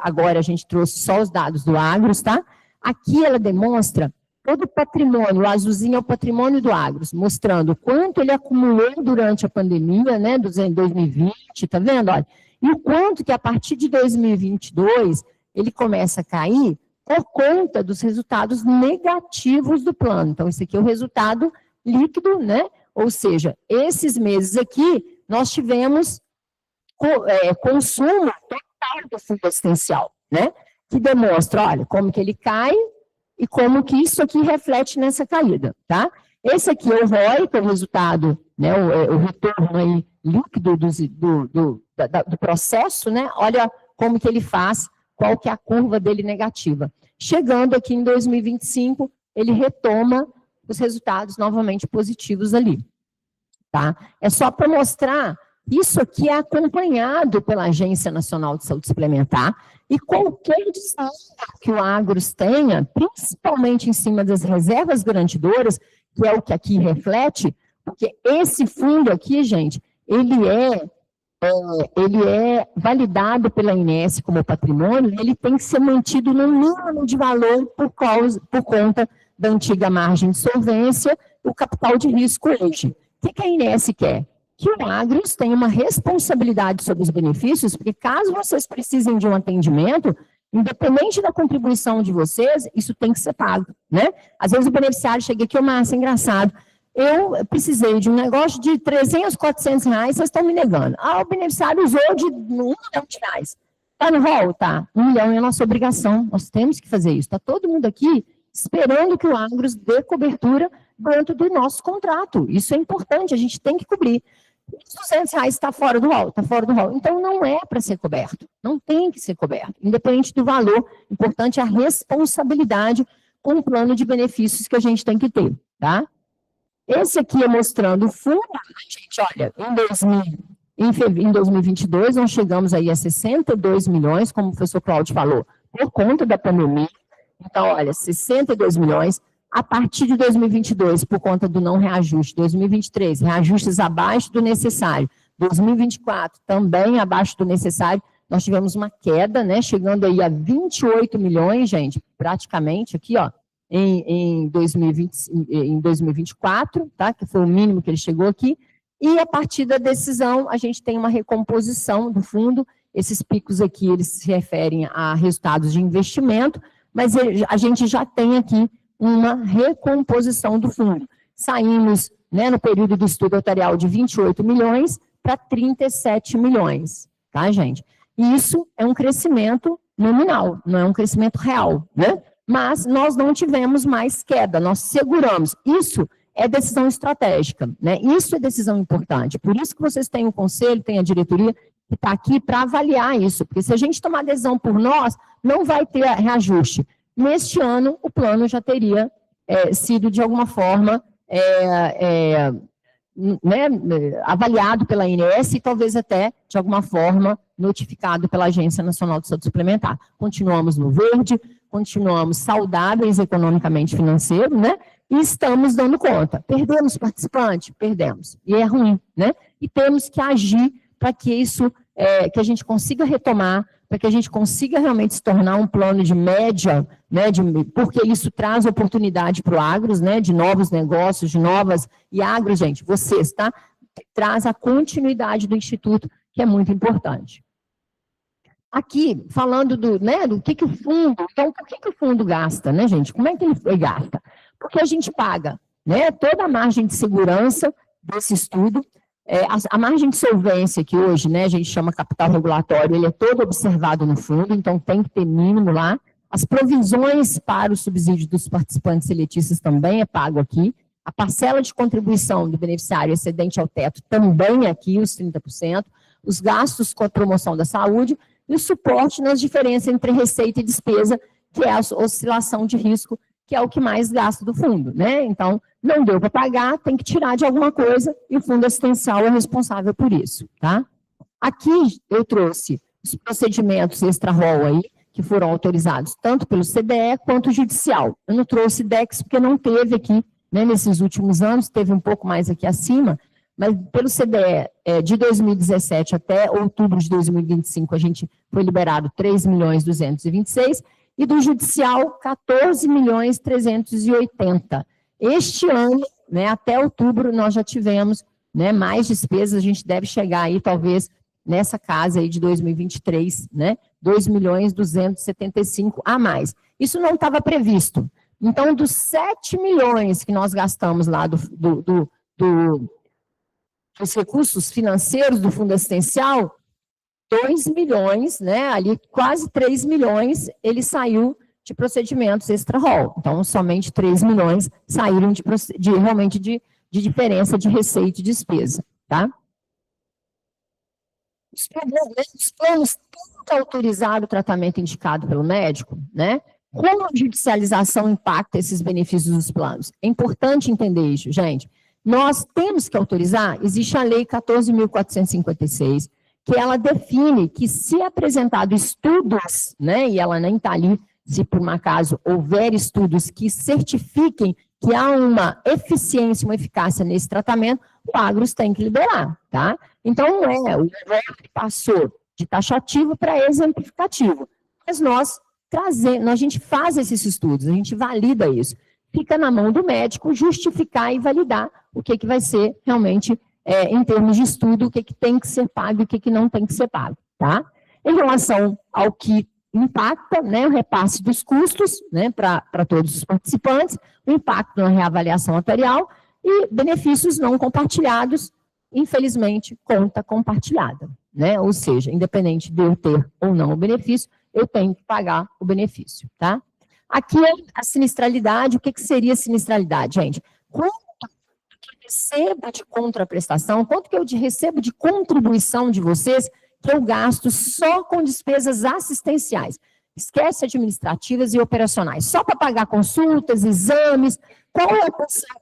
S3: agora a gente trouxe só os dados do Agros, tá? Aqui ela demonstra todo o patrimônio, o azulzinho é o patrimônio do Agros, mostrando quanto ele acumulou durante a pandemia, né, em 2020, tá vendo? Olha, e o quanto que a partir de 2022 ele começa a cair por conta dos resultados negativos do plano. Então, esse aqui é o resultado líquido, né? Ou seja, esses meses aqui, nós tivemos consumo total do fundo assistencial, né? Que demonstra, olha, como que ele cai e como que isso aqui reflete nessa caída, tá? Esse aqui é o ROI, que é o resultado, né? O retorno aí líquido do processo, né? Olha como que ele faz, qual que é a curva dele negativa. Chegando aqui em 2025, ele retoma os resultados novamente positivos ali, tá? É só para mostrar, isso aqui é acompanhado pela Agência Nacional de Saúde Suplementar, e qualquer desafio que o Agros tenha, principalmente em cima das reservas garantidoras, que é o que aqui reflete, porque esse fundo aqui, gente, ele é validado pela INES como patrimônio, ele tem que ser mantido no mínimo de valor por conta da antiga margem de solvência, o capital de risco hoje. O que a INES quer? Que o Agros tenha uma responsabilidade sobre os benefícios, porque caso vocês precisem de um atendimento, independente da contribuição de vocês, isso tem que ser pago, né? Às vezes o beneficiário chega aqui, Márcia, engraçado, eu precisei de um negócio de 300, 400 reais, vocês estão me negando. O beneficiário usou de 1 milhão de reais. Está no rol? Tá. 1 milhão é a nossa obrigação, nós temos que fazer isso. Está todo mundo aqui esperando que o Agros dê cobertura dentro do nosso contrato. Isso é importante, a gente tem que cobrir. Os 200 reais está fora do rol, está fora do rol. Então, não é para ser coberto, não tem que ser coberto. Independente do valor, importante é a responsabilidade com o plano de benefícios que a gente tem que ter, tá? Esse aqui é mostrando o fundo, gente, olha, em 2022, nós chegamos aí a 62 milhões, como o professor Cláudio falou, por conta da pandemia. Então, olha, 62 milhões. A partir de 2022, por conta do não reajuste, 2023, reajustes abaixo do necessário, 2024, também abaixo do necessário, nós tivemos uma queda, né, chegando aí a 28 milhões, gente, praticamente aqui, ó, em 2024, tá, que foi o mínimo que ele chegou aqui, e a partir da decisão, a gente tem uma recomposição do fundo, esses picos aqui, eles se referem a resultados de investimento, mas a gente já tem aqui uma recomposição do fundo. Saímos, né, no período do estudo atuarial de 28 milhões para 37 milhões, tá, gente? E isso é um crescimento nominal, não é um crescimento real, né? Mas nós não tivemos mais queda, nós seguramos. Isso é decisão estratégica, né? Isso é decisão importante. Por isso que vocês têm o conselho, tem a diretoria, que está aqui para avaliar isso, porque se a gente tomar decisão por nós, não vai ter reajuste. Neste ano, o plano já teria sido, de alguma forma, né, avaliado pela INES e talvez até, de alguma forma, notificado pela Agência Nacional de Saúde Suplementar. Continuamos no verde, continuamos saudáveis economicamente financeiro, né? E estamos dando conta. Perdemos participante? Perdemos. E é ruim, né? E temos que agir para que isso, que a gente consiga retomar, para que a gente consiga realmente se tornar um plano de média, né, porque isso traz oportunidade para o Agros, né, de novos negócios, de novas, e Agros, gente, vocês, tá? Traz a continuidade do Instituto, que é muito importante. Aqui, falando do que o fundo, então, por que o fundo gasta, né, gente? Como é que ele gasta? Porque a gente paga, né, toda a margem de segurança desse estudo, a margem de solvência que hoje, né, a gente chama capital regulatório, ele é todo observado no fundo, então tem que ter mínimo lá. As provisões para o subsídio dos participantes seletistas também é pago aqui. A parcela de contribuição do beneficiário excedente ao teto também é aqui, os 30%. Os gastos com a promoção da saúde e o suporte nas diferenças entre receita e despesa, que é a oscilação de risco, que é o que mais gasta do fundo, né? Então, não deu para pagar, tem que tirar de alguma coisa e o fundo assistencial é responsável por isso, tá? Aqui eu trouxe os procedimentos extra-rol aí, que foram autorizados tanto pelo CDE quanto o judicial. Eu não trouxe DEX porque não teve aqui, né, nesses últimos anos, teve um pouco mais aqui acima, mas pelo CDE de 2017 até outubro de 2025, a gente foi liberado 3.226.000, e do judicial 14.380.000. Este ano, né, até outubro, nós já tivemos, né, mais despesas, a gente deve chegar aí, talvez, nessa casa aí de 2023, né, 2.275.000 a mais. Isso não estava previsto. Então, dos 7 milhões que nós gastamos lá dos recursos financeiros do fundo assistencial, 2 milhões, né, ali quase 3 milhões, ele saiu de procedimentos extra-rol. Então, somente 3 milhões saíram realmente de diferença de receita e despesa, tá? Os planos têm que autorizar o tratamento indicado pelo médico, né? Como a judicialização impacta esses benefícios dos planos? É importante entender isso, gente. Nós temos que autorizar, existe a Lei 14.456, que ela define que se apresentado estudos, né, e ela nem está ali, se por um acaso houver estudos que certifiquem que há uma eficiência, uma eficácia nesse tratamento, o Agros tem que liberar, tá? Então, o governo passou de taxativo para exemplificativo, mas a gente faz esses estudos, a gente valida isso. Fica na mão do médico justificar e validar o que vai ser realmente, em termos de estudo, o que tem que ser pago e o que não tem que ser pago, tá? Em relação ao que impacta, né, o repasse dos custos, né, para todos os participantes, o impacto na reavaliação atuarial e benefícios não compartilhados, infelizmente, conta compartilhada, né? Ou seja, independente de eu ter ou não o benefício, eu tenho que pagar o benefício, tá? Aqui é a sinistralidade. O que seria sinistralidade, gente? Quanto que eu recebo de contraprestação, quanto que eu recebo de contribuição de vocês que eu gasto só com despesas assistenciais? Esquece administrativas e operacionais. Só para pagar consultas, exames, qual é a posição,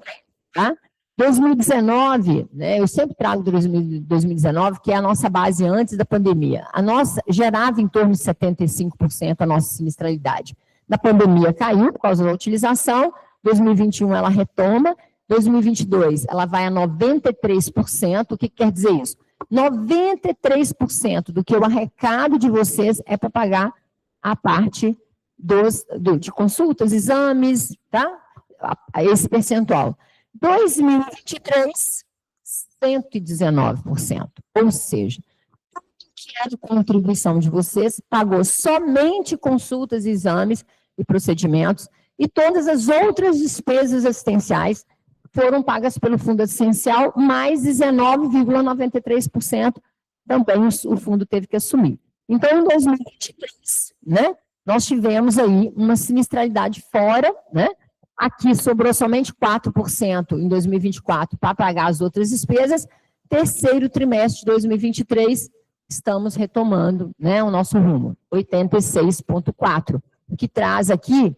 S3: tá? 2019, né, eu sempre trago 2019, que é a nossa base antes da pandemia. A nossa gerava em torno de 75% a nossa sinistralidade. Na pandemia caiu por causa da utilização, 2021 ela retoma, 2022 ela vai a 93%. O que quer dizer isso? 93% do que eu arrecado de vocês é para pagar a parte de consultas, exames, tá? Esse percentual. 2023, 119%. Ou seja, tudo que era de contribuição de vocês pagou somente consultas, exames e procedimentos, e todas as outras despesas assistenciais foram pagas pelo fundo assistencial, mais 19,93% também o fundo teve que assumir. Então, em 2023, né, nós tivemos aí uma sinistralidade fora, né? Aqui sobrou somente 4% em 2024 para pagar as outras despesas. Terceiro trimestre de 2023, estamos retomando, né, o nosso rumo, 86,4%, o que traz aqui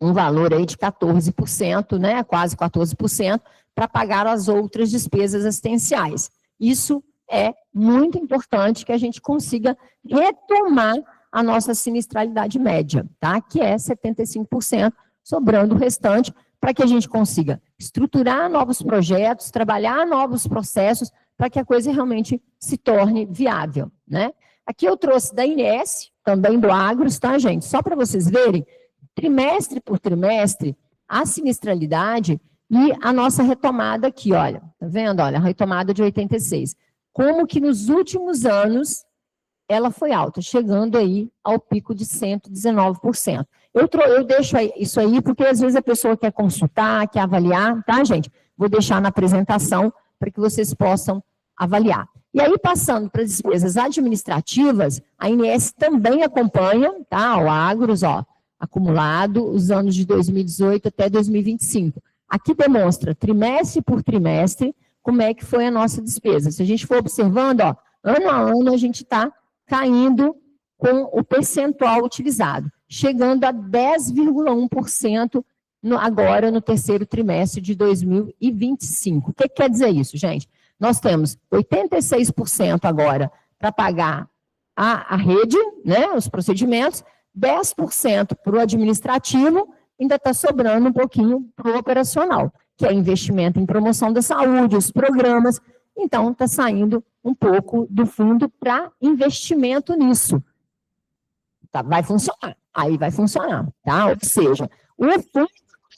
S3: um valor aí de 14%, né, quase 14%, para pagar as outras despesas assistenciais. Isso é muito importante que a gente consiga retomar a nossa sinistralidade média, tá? Que é 75%, sobrando o restante, para que a gente consiga estruturar novos projetos, trabalhar novos processos, para que a coisa realmente se torne viável, né? Aqui eu trouxe da INS, também do Agros, tá, gente? Só para vocês verem, trimestre por trimestre, a sinistralidade e a nossa retomada aqui, olha, tá vendo? Olha, a retomada de 86. Como que nos últimos anos ela foi alta, chegando aí ao pico de 119%. Eu deixo isso aí, porque às vezes a pessoa quer consultar, quer avaliar, tá, gente? Vou deixar na apresentação para que vocês possam avaliar. E aí, passando para as despesas administrativas, a INS também acompanha, tá, o Agros, ó, acumulado, os anos de 2018 até 2025. Aqui demonstra, trimestre por trimestre, como é que foi a nossa despesa. Se a gente for observando, ó, ano a ano, a gente está caindo com o percentual utilizado, chegando a 10,1% agora no terceiro trimestre de 2025. O que quer dizer isso, gente? Nós temos 86% agora para pagar a rede, né, os procedimentos, 10% para o administrativo, ainda está sobrando um pouquinho para o operacional, que é investimento em promoção da saúde, os programas. Então, está saindo um pouco do fundo para investimento nisso. Tá, vai funcionar, aí vai funcionar, tá? Ou seja, o fundo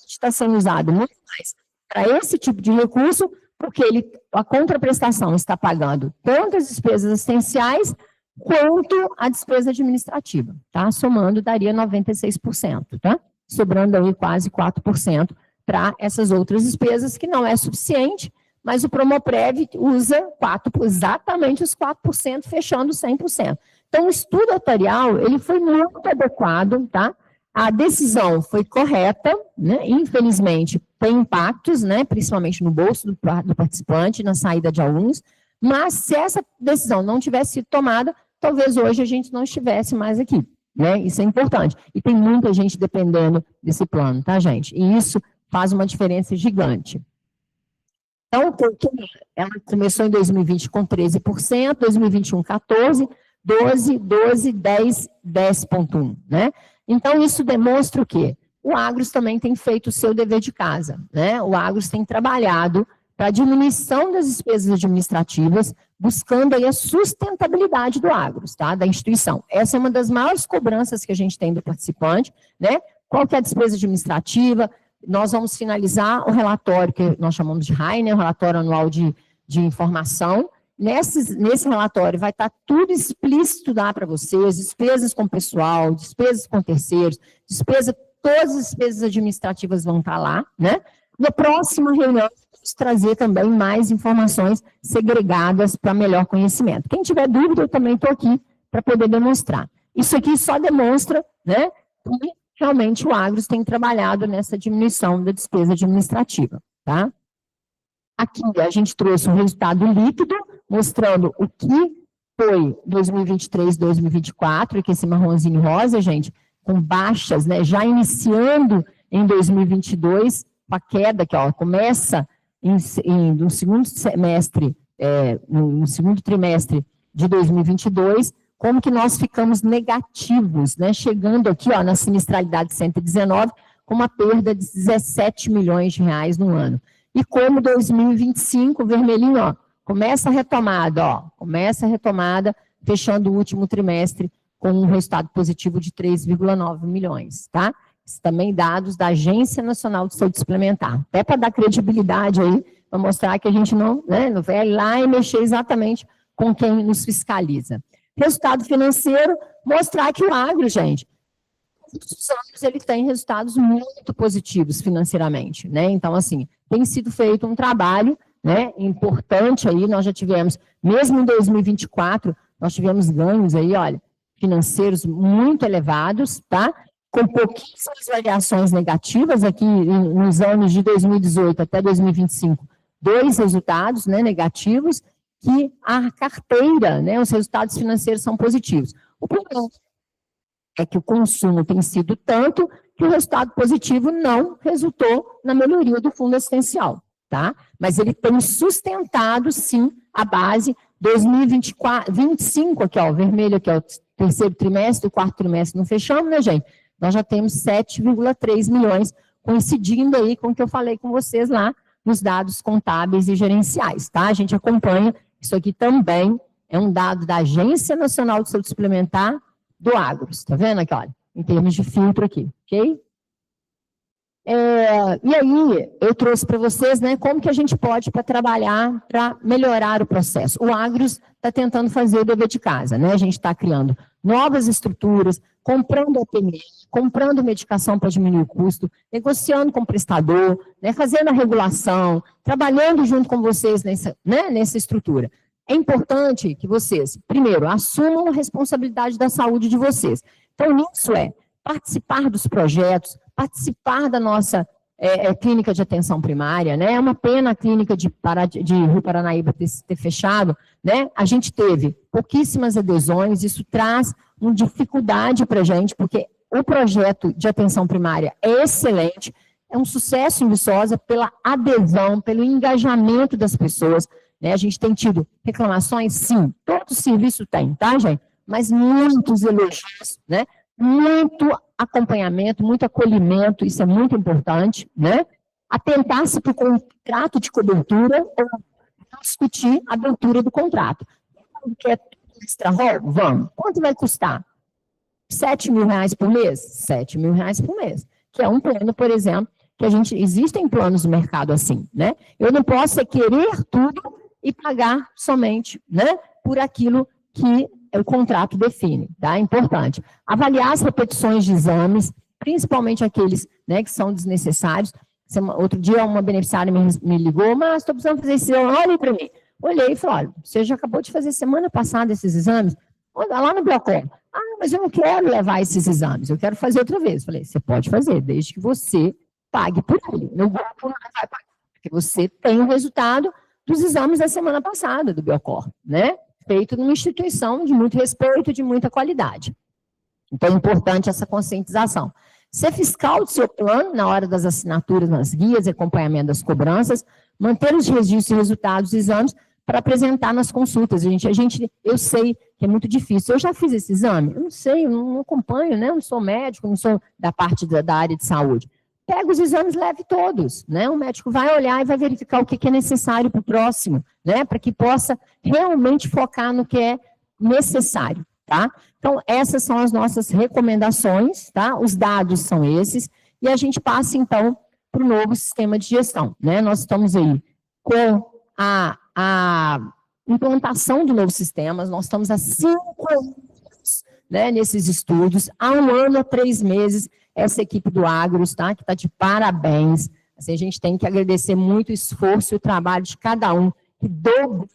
S3: está sendo usado muito mais para esse tipo de recurso, porque a contraprestação está pagando tanto as despesas assistenciais quanto a despesa administrativa, tá? Somando, daria 96%, tá? Sobrando aí quase 4% para essas outras despesas, que não é suficiente, mas o Promoprev usa exatamente os 4%, fechando 100%. Então, o estudo atuarial, ele foi muito adequado, tá? A decisão foi correta, né? Infelizmente, tem impactos, né? Principalmente no bolso do participante, na saída de alunos, mas se essa decisão não tivesse sido tomada, talvez hoje a gente não estivesse mais aqui, né? Isso é importante. E tem muita gente dependendo desse plano, tá, gente? E isso faz uma diferença gigante. Então, ela começou em 2020 com 13%, 2021, 14%, 12, 12, 10, 10,1%, né? Então, isso demonstra o quê? O Agros também tem feito o seu dever de casa, né? O Agros tem trabalhado para a diminuição das despesas administrativas, buscando aí a sustentabilidade do Agros, tá? Da instituição. Essa é uma das maiores cobranças que a gente tem do participante, né? Qual que é a despesa administrativa? Nós vamos finalizar o relatório que nós chamamos de RAI, né? O relatório anual de informação. Nesse relatório vai estar tudo explícito lá para vocês, despesas com pessoal, despesas com terceiros, todas as despesas administrativas vão estar lá, né? Na próxima reunião, vamos trazer também mais informações segregadas para melhor conhecimento. Quem tiver dúvida, eu também estou aqui para poder demonstrar. Isso aqui só demonstra, né, que realmente o Agros tem trabalhado nessa diminuição da despesa administrativa, tá? Aqui a gente trouxe um resultado líquido, mostrando o que foi 2023, 2024, que esse marronzinho rosa, gente, com baixas, né, já iniciando em 2022, com a queda que, ó, começa no segundo semestre, no segundo trimestre de 2022, como que nós ficamos negativos, né, chegando aqui, ó, na sinistralidade 119, com uma perda de 17 milhões de reais no ano. E como 2025, vermelhinho, ó, começa a retomada, fechando o último trimestre com um resultado positivo de 3,9 milhões, tá? Isso também dados da Agência Nacional de Saúde Suplementar. Até para dar credibilidade aí, para mostrar que a gente não vai lá e mexer exatamente com quem nos fiscaliza. Resultado financeiro, mostrar que o Agro, gente, todos os anos ele tem resultados muito positivos financeiramente, né? Então, assim, tem sido feito um trabalho, né, importante aí, nós já tivemos, mesmo em 2024, nós tivemos ganhos aí, olha, financeiros muito elevados, tá? Com pouquíssimas variações negativas aqui nos anos de 2018 até 2025, 2 resultados, né, negativos, que a carteira, né, os resultados financeiros são positivos. O problema é que o consumo tem sido tanto que o resultado positivo não resultou na melhoria do fundo assistencial, tá? Mas ele tem sustentado, sim, a base 2025, aqui, ó, o vermelho aqui, ó, o terceiro trimestre, o quarto trimestre não fechamos, né, gente? Nós já temos 7,3 milhões, coincidindo aí com o que eu falei com vocês lá nos dados contábeis e gerenciais, tá? A gente acompanha, isso aqui também é um dado da Agência Nacional de Saúde Suplementar do Agros, tá vendo aqui, olha, em termos de filtro aqui, ok? E aí, eu trouxe para vocês, né, como que a gente pode trabalhar para melhorar o processo. O Agros está tentando fazer o dever de casa, né? A gente está criando novas estruturas, comprando APM, comprando medicação para diminuir o custo, negociando com o prestador, né, fazendo a regulação, trabalhando junto com vocês nessa estrutura. É importante que vocês, primeiro, assumam a responsabilidade da saúde de vocês. Então, nisso participar dos projetos, participar da nossa clínica de atenção primária, né? É uma pena a clínica de Rio Paranaíba ter fechado, né? A gente teve pouquíssimas adesões, isso traz uma dificuldade para a gente, porque o projeto de atenção primária é excelente, é um sucesso em Viçosa pela adesão, pelo engajamento das pessoas, né? A gente tem tido reclamações, sim, todo serviço tem, tá, gente? Mas muitos elogios, né? Muito acompanhamento, muito acolhimento, isso é muito importante, né? Atentar-se para o contrato de cobertura ou discutir a abertura do contrato. Quer extra rol? Vamos. Quanto vai custar? R$7.000 por mês? R$7.000 por mês. Que é um plano, por exemplo, que existem planos no mercado assim, né? Eu não posso querer tudo e pagar somente, né, por aquilo que o contrato define, tá? É importante. Avaliar as repetições de exames, principalmente aqueles, né, que são desnecessários. Outro dia uma beneficiária me ligou, mas estou precisando fazer esse exame, olha para mim. Olhei e falei, olha, você já acabou de fazer semana passada esses exames? Olha lá no Biocom. Ah, mas eu não quero levar esses exames, eu quero fazer outra vez. Falei, você pode fazer, desde que você pague por ele. No grupo não vai pagar, porque você tem o resultado dos exames da semana passada do Biocor, né? Feito numa instituição de muito respeito, de muita qualidade. Então, é importante essa conscientização. Ser fiscal do seu plano, na hora das assinaturas nas guias e acompanhamento das cobranças, manter os registros e resultados dos exames para apresentar nas consultas. Eu sei que é muito difícil. Eu já fiz esse exame? Eu não sei, eu não acompanho, né? Eu não sou médico, não sou da parte da área de saúde. Pega os exames, leve todos, né? O médico vai olhar e vai verificar o que é necessário para o próximo, né? Para que possa realmente focar no que é necessário, tá? Então, essas são as nossas recomendações, tá? Os dados são esses, e a gente passa, então, para o novo sistema de gestão, né? Nós estamos aí com a implantação do novo sistema, nós estamos há 5 anos, né, nesses estudos, há 1 ano a 3 meses, essa equipe do Agros, tá, que está de parabéns. Assim, a gente tem que agradecer muito o esforço e o trabalho de cada um, que dobrou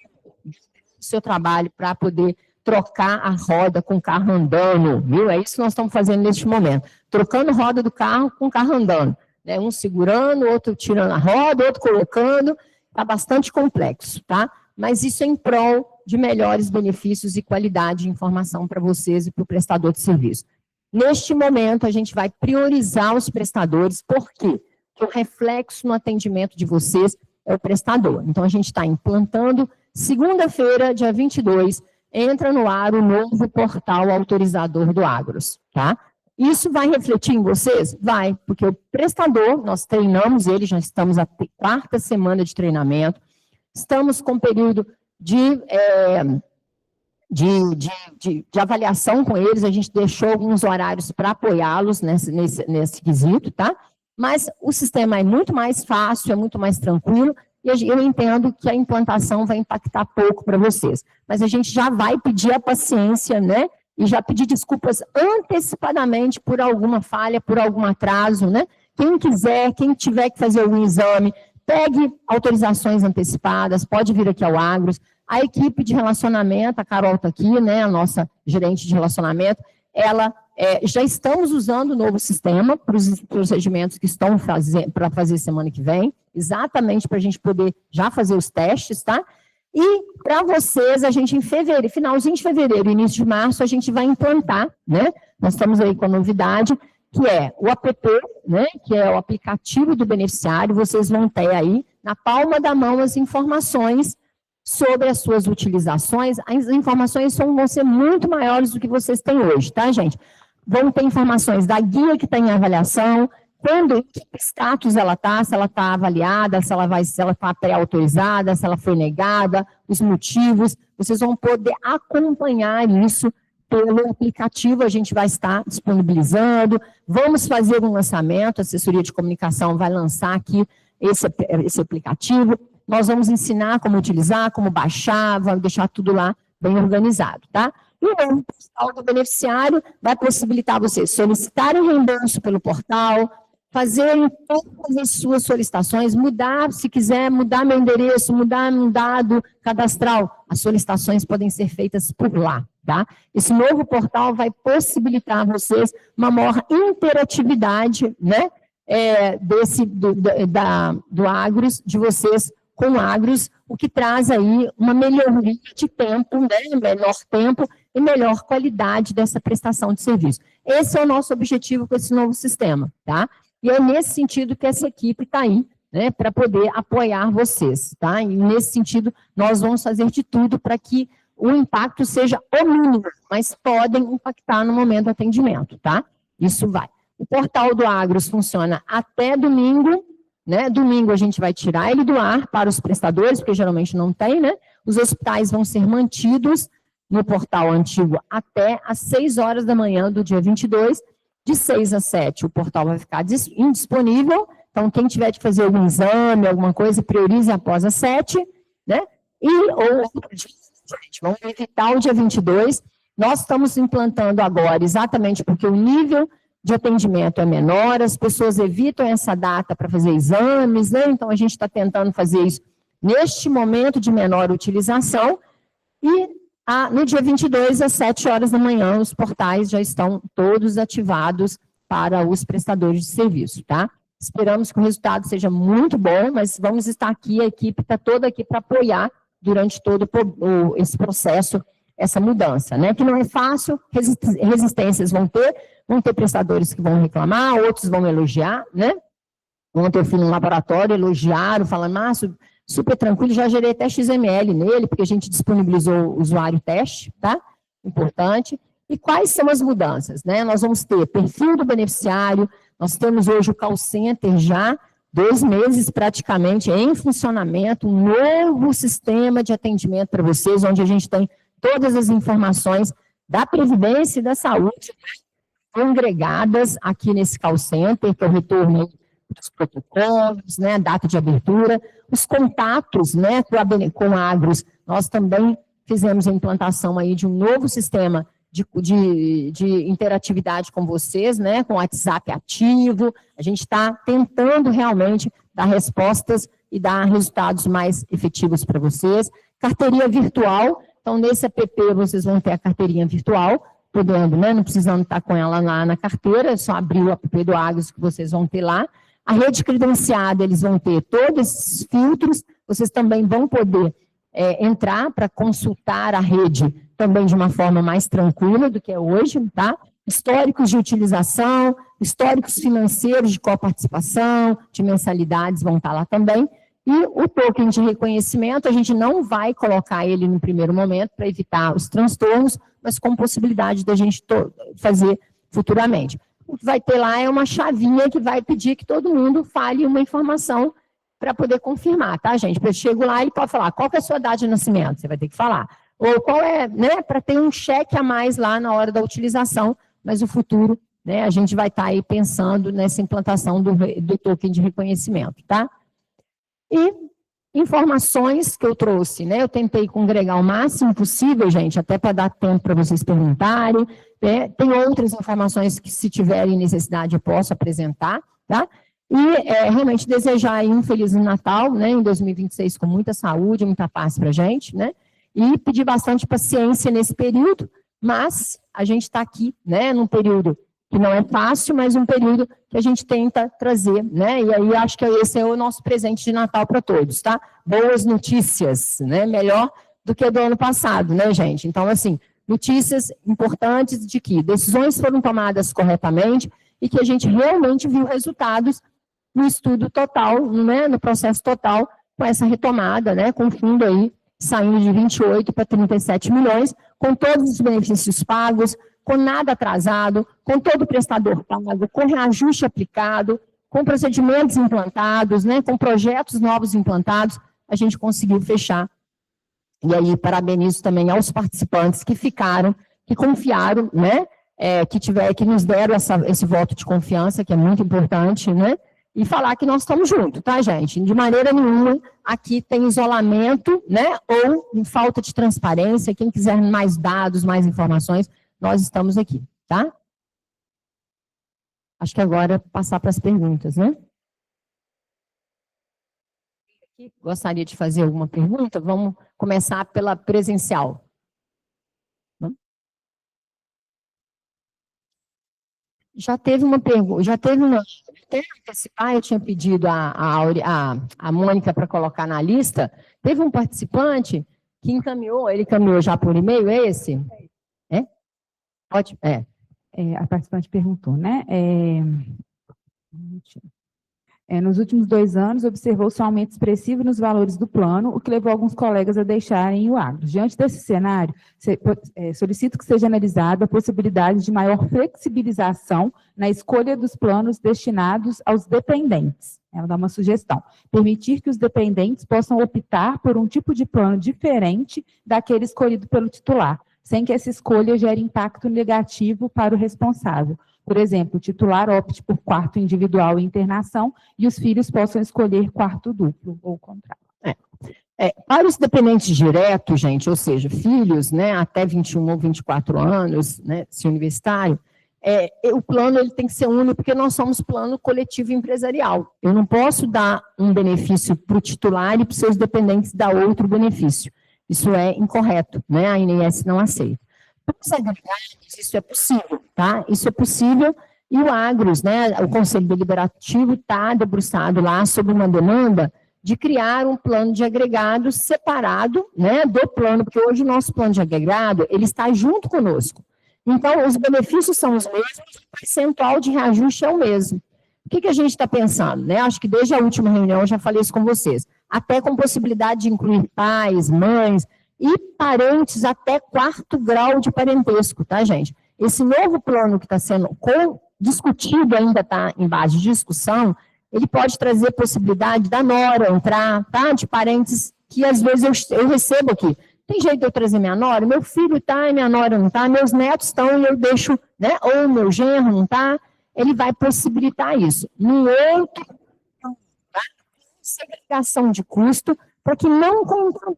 S3: o seu trabalho para poder trocar a roda com o carro andando, viu? É isso que nós estamos fazendo neste momento, trocando roda do carro com o carro andando, né? Um segurando, outro tirando a roda, outro colocando, está bastante complexo, tá? Mas isso é em prol de melhores benefícios e qualidade de informação para vocês e para o prestador de serviço. Neste momento, a gente vai priorizar os prestadores, por quê? Porque o reflexo no atendimento de vocês é o prestador. Então, a gente está implantando, segunda-feira, dia 22, entra no ar o novo portal autorizador do Agros, tá? Isso vai refletir em vocês? Vai, porque o prestador, nós treinamos ele, já estamos na 4ª semana de treinamento, estamos com período de avaliação com eles, a gente deixou alguns horários para apoiá-los nesse quesito, tá? Mas o sistema é muito mais fácil, é muito mais tranquilo, e eu entendo que a implantação vai impactar pouco para vocês. Mas a gente já vai pedir a paciência, né? E já pedir desculpas antecipadamente por alguma falha, por algum atraso, né? Quem quiser, quem tiver que fazer algum exame, pegue autorizações antecipadas, pode vir aqui ao Agros. A equipe de relacionamento, a Carol está aqui, né, a nossa gerente de relacionamento, já estamos usando o novo sistema para os procedimentos que estão para fazer semana que vem, exatamente para a gente poder já fazer os testes, tá? E para vocês, a gente em fevereiro, finalzinho de fevereiro, início de março, a gente vai implantar, né? Nós estamos aí com a novidade, que é o app, né? Que é o aplicativo do beneficiário, vocês vão ter aí, na palma da mão, as informações sobre as suas utilizações. As informações vão ser muito maiores do que vocês têm hoje, tá, gente? Vão ter informações da guia que está em avaliação, quando, que status ela está, se ela está avaliada, se ela está pré-autorizada, se ela foi negada, os motivos, vocês vão poder acompanhar isso pelo aplicativo, a gente vai estar disponibilizando, vamos fazer um lançamento, a assessoria de comunicação vai lançar aqui esse aplicativo, nós vamos ensinar como utilizar, como baixar, vamos deixar tudo lá bem organizado, tá? E o novo portal do beneficiário vai possibilitar você solicitar o reembolso pelo portal, fazer todas as suas solicitações, mudar, se quiser, mudar meu endereço, mudar um dado cadastral, as solicitações podem ser feitas por lá, tá? Esse novo portal vai possibilitar a vocês uma maior interatividade, né, do Agros, de vocês com o Agros, o que traz aí uma melhoria de tempo, né, menor tempo e melhor qualidade dessa prestação de serviço. Esse é o nosso objetivo com esse novo sistema, tá? E é nesse sentido que essa equipe está aí, né, para poder apoiar vocês, tá? E nesse sentido, nós vamos fazer de tudo para que o impacto seja o mínimo, mas podem impactar no momento do atendimento, tá? Isso vai. O portal do Agros funciona até domingo, né? Domingo a gente vai tirar ele do ar para os prestadores, porque geralmente não tem, né? Os hospitais vão ser mantidos no portal antigo até às 6 horas da manhã do dia 22, de 6 às 7 o portal vai ficar indisponível, então quem tiver de fazer algum exame, alguma coisa, priorize após as 7, né? Vamos evitar o dia 22, nós estamos implantando agora exatamente porque o nível de atendimento é menor, as pessoas evitam essa data para fazer exames, né? Então a gente está tentando fazer isso neste momento de menor utilização, e no dia 22, às 7 horas da manhã, os portais já estão todos ativados para os prestadores de serviço, tá? Esperamos que o resultado seja muito bom, mas vamos estar aqui, a equipe está toda aqui para apoiar durante todo esse processo, essa mudança, né? Que não é fácil, resistências vão ter prestadores que vão reclamar, outros vão elogiar, né? Ontem eu fui num laboratório, elogiaram, falando, Márcio, super tranquilo, já gerei até XML nele, porque a gente disponibilizou o usuário teste, tá? Importante. E quais são as mudanças, né? Nós vamos ter perfil do beneficiário, nós temos hoje o call center já, 2 meses praticamente em funcionamento, um novo sistema de atendimento para vocês, onde a gente tem todas as informações da Previdência e da Saúde, né, congregadas aqui nesse call center, que é o retorno dos protocolos, né, data de abertura, os contatos, né, com a Agros. Nós também fizemos a implantação aí de um novo sistema de interatividade com vocês, né, com o WhatsApp ativo. A gente está tentando realmente dar respostas e dar resultados mais efetivos para vocês. Carteirinha virtual, então nesse app vocês vão ter a carteirinha virtual, podendo, né, não precisando estar com ela lá na carteira, é só abrir o app do Agros que vocês vão ter lá. A rede credenciada, eles vão ter todos esses filtros, vocês também vão poder entrar para consultar a rede também de uma forma mais tranquila do que é hoje, tá? Históricos de utilização, históricos financeiros de coparticipação, de mensalidades vão estar lá também. E o token de reconhecimento, a gente não vai colocar ele no primeiro momento para evitar os transtornos, mas com possibilidade da gente fazer futuramente. O que vai ter lá é uma chavinha que vai pedir que todo mundo fale uma informação para poder confirmar, tá, gente? Eu chego lá e ele pode falar, qual que é a sua data de nascimento? Você vai ter que falar. Ou qual é, né, para ter um cheque a mais lá na hora da utilização, mas o futuro, né, a gente vai estar aí pensando nessa implantação do token de reconhecimento, tá? E informações que eu trouxe, né, eu tentei congregar o máximo possível, gente, até para dar tempo para vocês perguntarem, né? Tem outras informações que, se tiverem necessidade, eu posso apresentar, tá? E realmente desejar aí um Feliz Natal, né, em 2026, com muita saúde, muita paz para a gente, né? E pedir bastante paciência nesse período, mas a gente está aqui, né, num período que não é fácil, mas um período que a gente tenta trazer, né? E aí acho que esse é o nosso presente de Natal para todos, tá? Boas notícias, né? Melhor do que do ano passado, né, gente? Então, assim, notícias importantes de que decisões foram tomadas corretamente e que a gente realmente viu resultados no estudo total, né, no processo total, com essa retomada, né, com o fundo aí saindo de 28 para 37 milhões, com todos os benefícios pagos, com nada atrasado, com todo o prestador pago, com reajuste aplicado, com procedimentos implantados, né, com projetos novos implantados, a gente conseguiu fechar. E aí, parabenizo também aos participantes que ficaram, que confiaram, né, que nos deram esse voto de confiança, que é muito importante, né, e falar que nós estamos juntos, tá, gente? De maneira nenhuma, aqui tem isolamento, né, ou falta de transparência. Quem quiser mais dados, mais informações, nós estamos aqui, tá? Acho que agora passar para as perguntas, né? Gostaria de fazer alguma pergunta? Vamos começar pela presencial. Já teve uma pergunta, até antecipar, eu tinha pedido a Mônica para colocar na lista. Teve um participante que encaminhou, ele encaminhou já por e-mail, é esse? É? Pode,
S4: A participante perguntou, né? Nos últimos 2 anos, observou-se um aumento expressivo nos valores do plano, o que levou alguns colegas a deixarem o agro. Diante desse cenário, solicito que seja analisada a possibilidade de maior flexibilização na escolha dos planos destinados aos dependentes. Ela dá uma sugestão. Permitir que os dependentes possam optar por um tipo de plano diferente daquele escolhido pelo titular, sem que essa escolha gere impacto negativo para o responsável. Por exemplo, o titular opte por quarto individual e internação e os filhos possam escolher quarto duplo, ou o contrário.
S3: Para os dependentes diretos, gente, ou seja, filhos, né, até 21 ou 24 anos, né, se universitário, o plano ele tem que ser único, porque nós somos plano coletivo empresarial. Eu não posso dar um benefício para o titular e para os seus dependentes dar outro benefício. Isso é incorreto, né, a ANS não aceita. Para os agregados, isso é possível, tá? Isso é possível, e o Agros, né, o Conselho Deliberativo está debruçado lá sobre uma demanda de criar um plano de agregados separado, né, do plano, porque hoje o nosso plano de agregado, ele está junto conosco. Então, os benefícios são os mesmos, o percentual de reajuste é o mesmo. O que a gente está pensando, né? Acho que desde a última reunião eu já falei isso com vocês, até com possibilidade de incluir pais, mães, e parentes até 4º grau de parentesco, tá, gente? Esse novo plano que está sendo discutido, ainda está em base de discussão, ele pode trazer possibilidade da nora entrar, tá? De parentes que às vezes eu recebo aqui. Tem jeito de eu trazer minha nora? Meu filho está e minha nora não está, meus netos estão e eu deixo, né? Ou meu genro não está, ele vai possibilitar isso. No outro, tá? Segregação de custo, para que não comprometam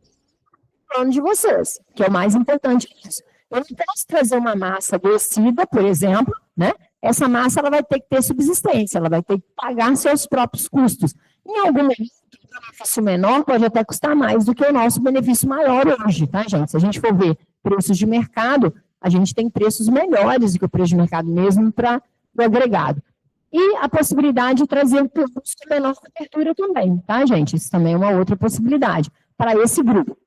S3: plano de vocês, que é o mais importante disso. Eu não posso trazer uma massa adoecida, por exemplo, né? Essa massa ela vai ter que ter subsistência, ela vai ter que pagar seus próprios custos. Em algum momento, o benefício menor pode até custar mais do que o nosso benefício maior hoje, tá, gente? Se a gente for ver preços de mercado, a gente tem preços melhores do que o preço de mercado mesmo para o agregado. E a possibilidade de trazer planos com menor cobertura também, tá, gente? Isso também é uma outra possibilidade para esse grupo.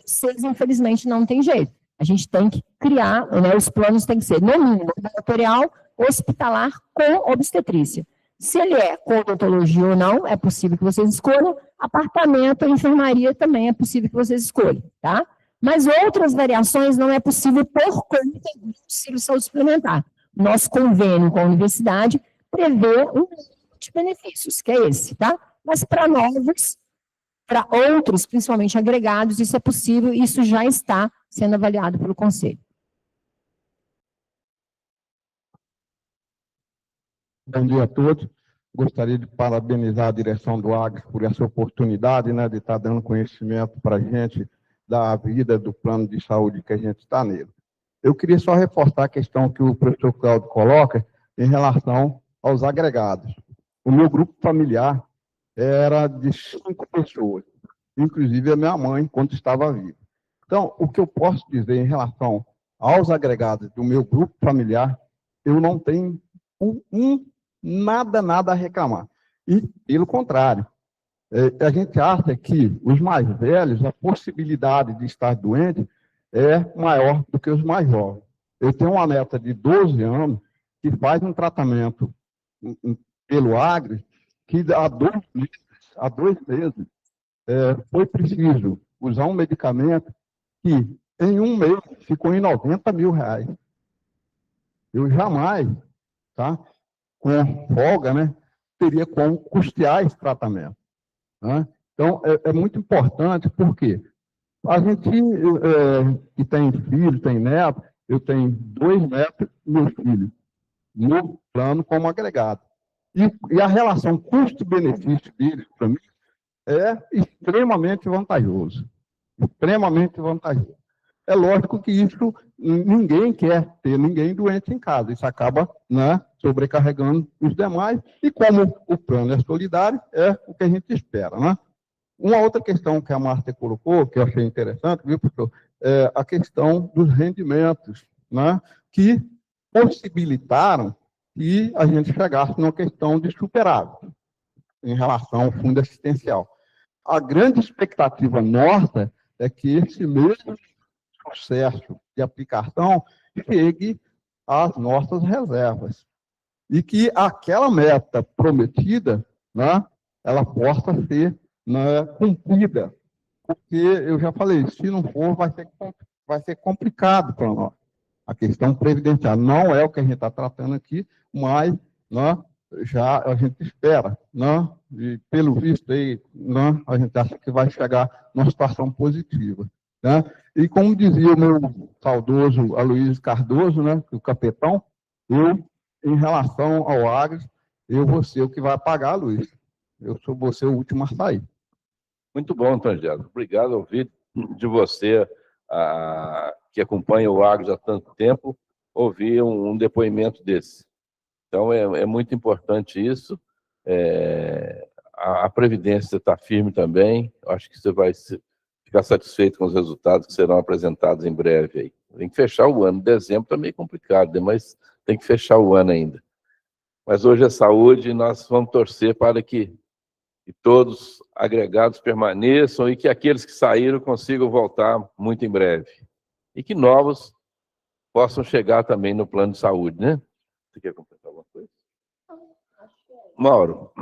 S3: Vocês, infelizmente, não tem jeito. A gente tem que criar, né, os planos têm que ser, no mínimo, ambulatorial, hospitalar com obstetrícia. Se ele é com odontologia ou não, é possível que vocês escolham. Apartamento, enfermaria também é possível que vocês escolham, tá? Mas outras variações não é possível por conta do auxílio saúde suplementar. Nosso convênio com a universidade prevê um de benefícios, que é esse, tá? Mas para novos, para outros, principalmente agregados, isso é possível e isso já está sendo avaliado pelo Conselho.
S5: Bom dia a todos. Gostaria de parabenizar a direção do Agros por essa oportunidade, né, de estar dando conhecimento para a gente da vida do plano de saúde que a gente está nele. Eu queria só reforçar a questão que o professor Cláudio coloca em relação aos agregados. O meu grupo familiar era de 5 pessoas, inclusive a minha mãe, quando estava viva. Então, o que eu posso dizer em relação aos agregados do meu grupo familiar, eu não tenho nada a reclamar. E, pelo contrário, a gente acha que os mais velhos, a possibilidade de estar doente é maior do que os mais jovens. Eu tenho uma neta de 12 anos que faz um tratamento pelo Agros, que há 2 meses foi preciso usar um medicamento que em um mês ficou em R$90 mil. Eu jamais, tá, com folga, né, teria como custear esse tratamento. Né? Então, é muito importante, porque a gente que tem filho, tem neto, eu tenho 2 netos e meu filho, no plano como agregado. E a relação custo-benefício deles, para mim, é extremamente vantajoso. Extremamente vantajoso. É lógico que isso, ninguém quer ter ninguém doente em casa. Isso acaba, né, sobrecarregando os demais. E como o plano é solidário, é o que a gente espera, né? Uma outra questão que a Márcia colocou, que eu achei interessante, viu, professor, é a questão dos rendimentos, né, que possibilitaram que a gente chegasse numa questão de superávit em relação ao fundo assistencial. A grande expectativa nossa é que esse mesmo processo de aplicação chegue às nossas reservas e que aquela meta prometida, né, ela possa ser, né, cumprida, porque eu já falei, se não for, vai ser complicado para nós. A questão previdenciária não é o que a gente está tratando aqui, mas, né, já a gente espera, né, e pelo visto aí, né, a gente acha que vai chegar numa situação positiva, né? E como dizia o meu saudoso Aloysio Cardoso, né, o capitão, em relação ao Agres, eu vou ser o que vai pagar, Luiz. Vou ser o último a sair.
S1: Muito bom, Tangelo. Obrigado a ouvir de você, que acompanha o Agros há tanto tempo, ouvir um depoimento desse. Então, é muito importante isso. A Previdência está firme também. Acho que você vai ficar satisfeito com os resultados que serão apresentados em breve aí. Tem que fechar o ano. Dezembro está meio complicado, mas tem que fechar o ano ainda. Mas hoje é saúde e nós vamos torcer para que todos agregados permaneçam e que aqueles que saíram consigam voltar muito em breve. E que novos possam chegar também no plano de saúde, né? Você quer completar alguma coisa? Mauro.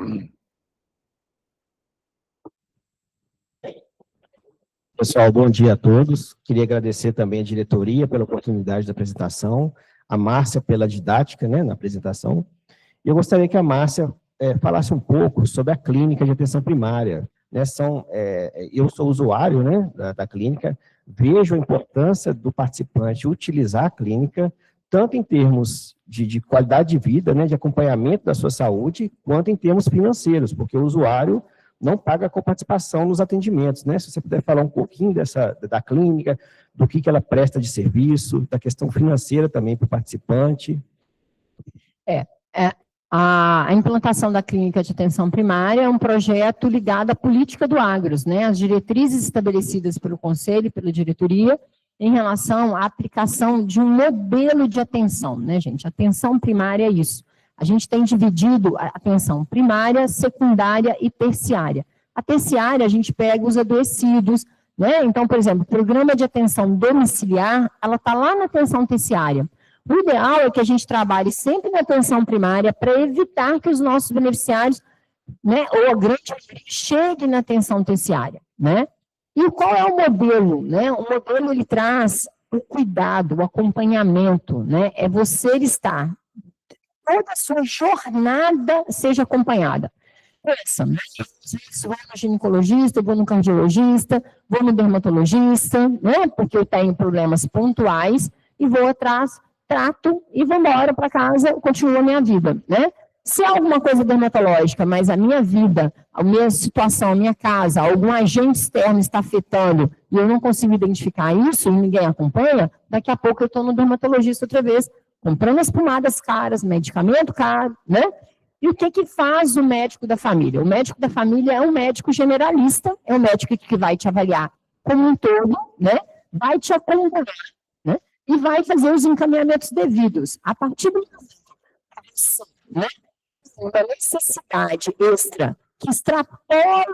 S6: Pessoal, bom dia a todos. Queria agradecer também a diretoria pela oportunidade da apresentação, a Márcia pela didática, né, na apresentação. E eu gostaria que a Márcia falasse um pouco sobre a clínica de atenção primária. Né, eu sou usuário, né, da clínica, vejo a importância do participante utilizar a clínica, tanto em termos de qualidade de vida, né, de acompanhamento da sua saúde, quanto em termos financeiros, porque o usuário não paga coparticipação nos atendimentos, né? Se você puder falar um pouquinho da clínica, do que ela presta de serviço, da questão financeira também para o participante.
S3: A implantação da clínica de atenção primária é um projeto ligado à política do Agros, né? As diretrizes estabelecidas pelo Conselho e pela diretoria em relação à aplicação de um modelo de atenção, né, gente? Atenção primária é isso. A gente tem dividido a atenção primária, secundária e terciária. A terciária, a gente pega os adoecidos, né? Então, por exemplo, o programa de atenção domiciliar, ela está lá na atenção terciária. O ideal é que a gente trabalhe sempre na atenção primária para evitar que os nossos beneficiários, né, ou a grande maioria, chegue na atenção terciária, né? E qual é o modelo, né? O modelo, ele traz o cuidado, o acompanhamento, né? É você estar toda a sua jornada seja acompanhada. Pensa, vou no ginecologista, vou no cardiologista, vou no dermatologista, né? Porque eu tenho problemas pontuais e vou atrás, trato e vou embora para casa, continuo a minha vida, né? Se há alguma coisa dermatológica, mas a minha vida, a minha situação, a minha casa, algum agente externo está afetando e eu não consigo identificar isso e ninguém acompanha, daqui a pouco eu estou no dermatologista outra vez, comprando as pomadas caras, medicamento caro, né? E o que faz o médico da família? O médico da família é um médico generalista, é um médico que vai te avaliar como um todo, né? Vai te acompanhar, né? E vai fazer os encaminhamentos devidos. A partir do né? Uma necessidade extra que extrapola